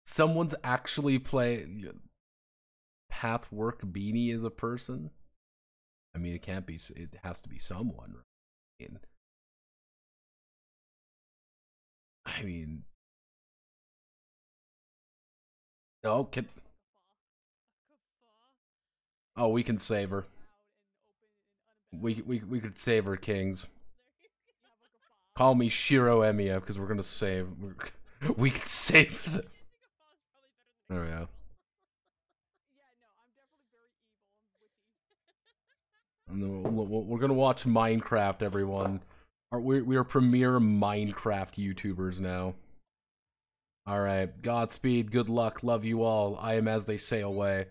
A: Someone's actually Pathwork Beanie as a person? I mean, it can't be, it has to be someone, right? I mean, oh, oh, we can save her. We could save her, Kings. Call me Shiro Emiya because we're gonna save. We can save them. There we go. We're gonna watch Minecraft, everyone. We are premier Minecraft YouTubers now. Alright, Godspeed, good luck, love you all. I am as they say away.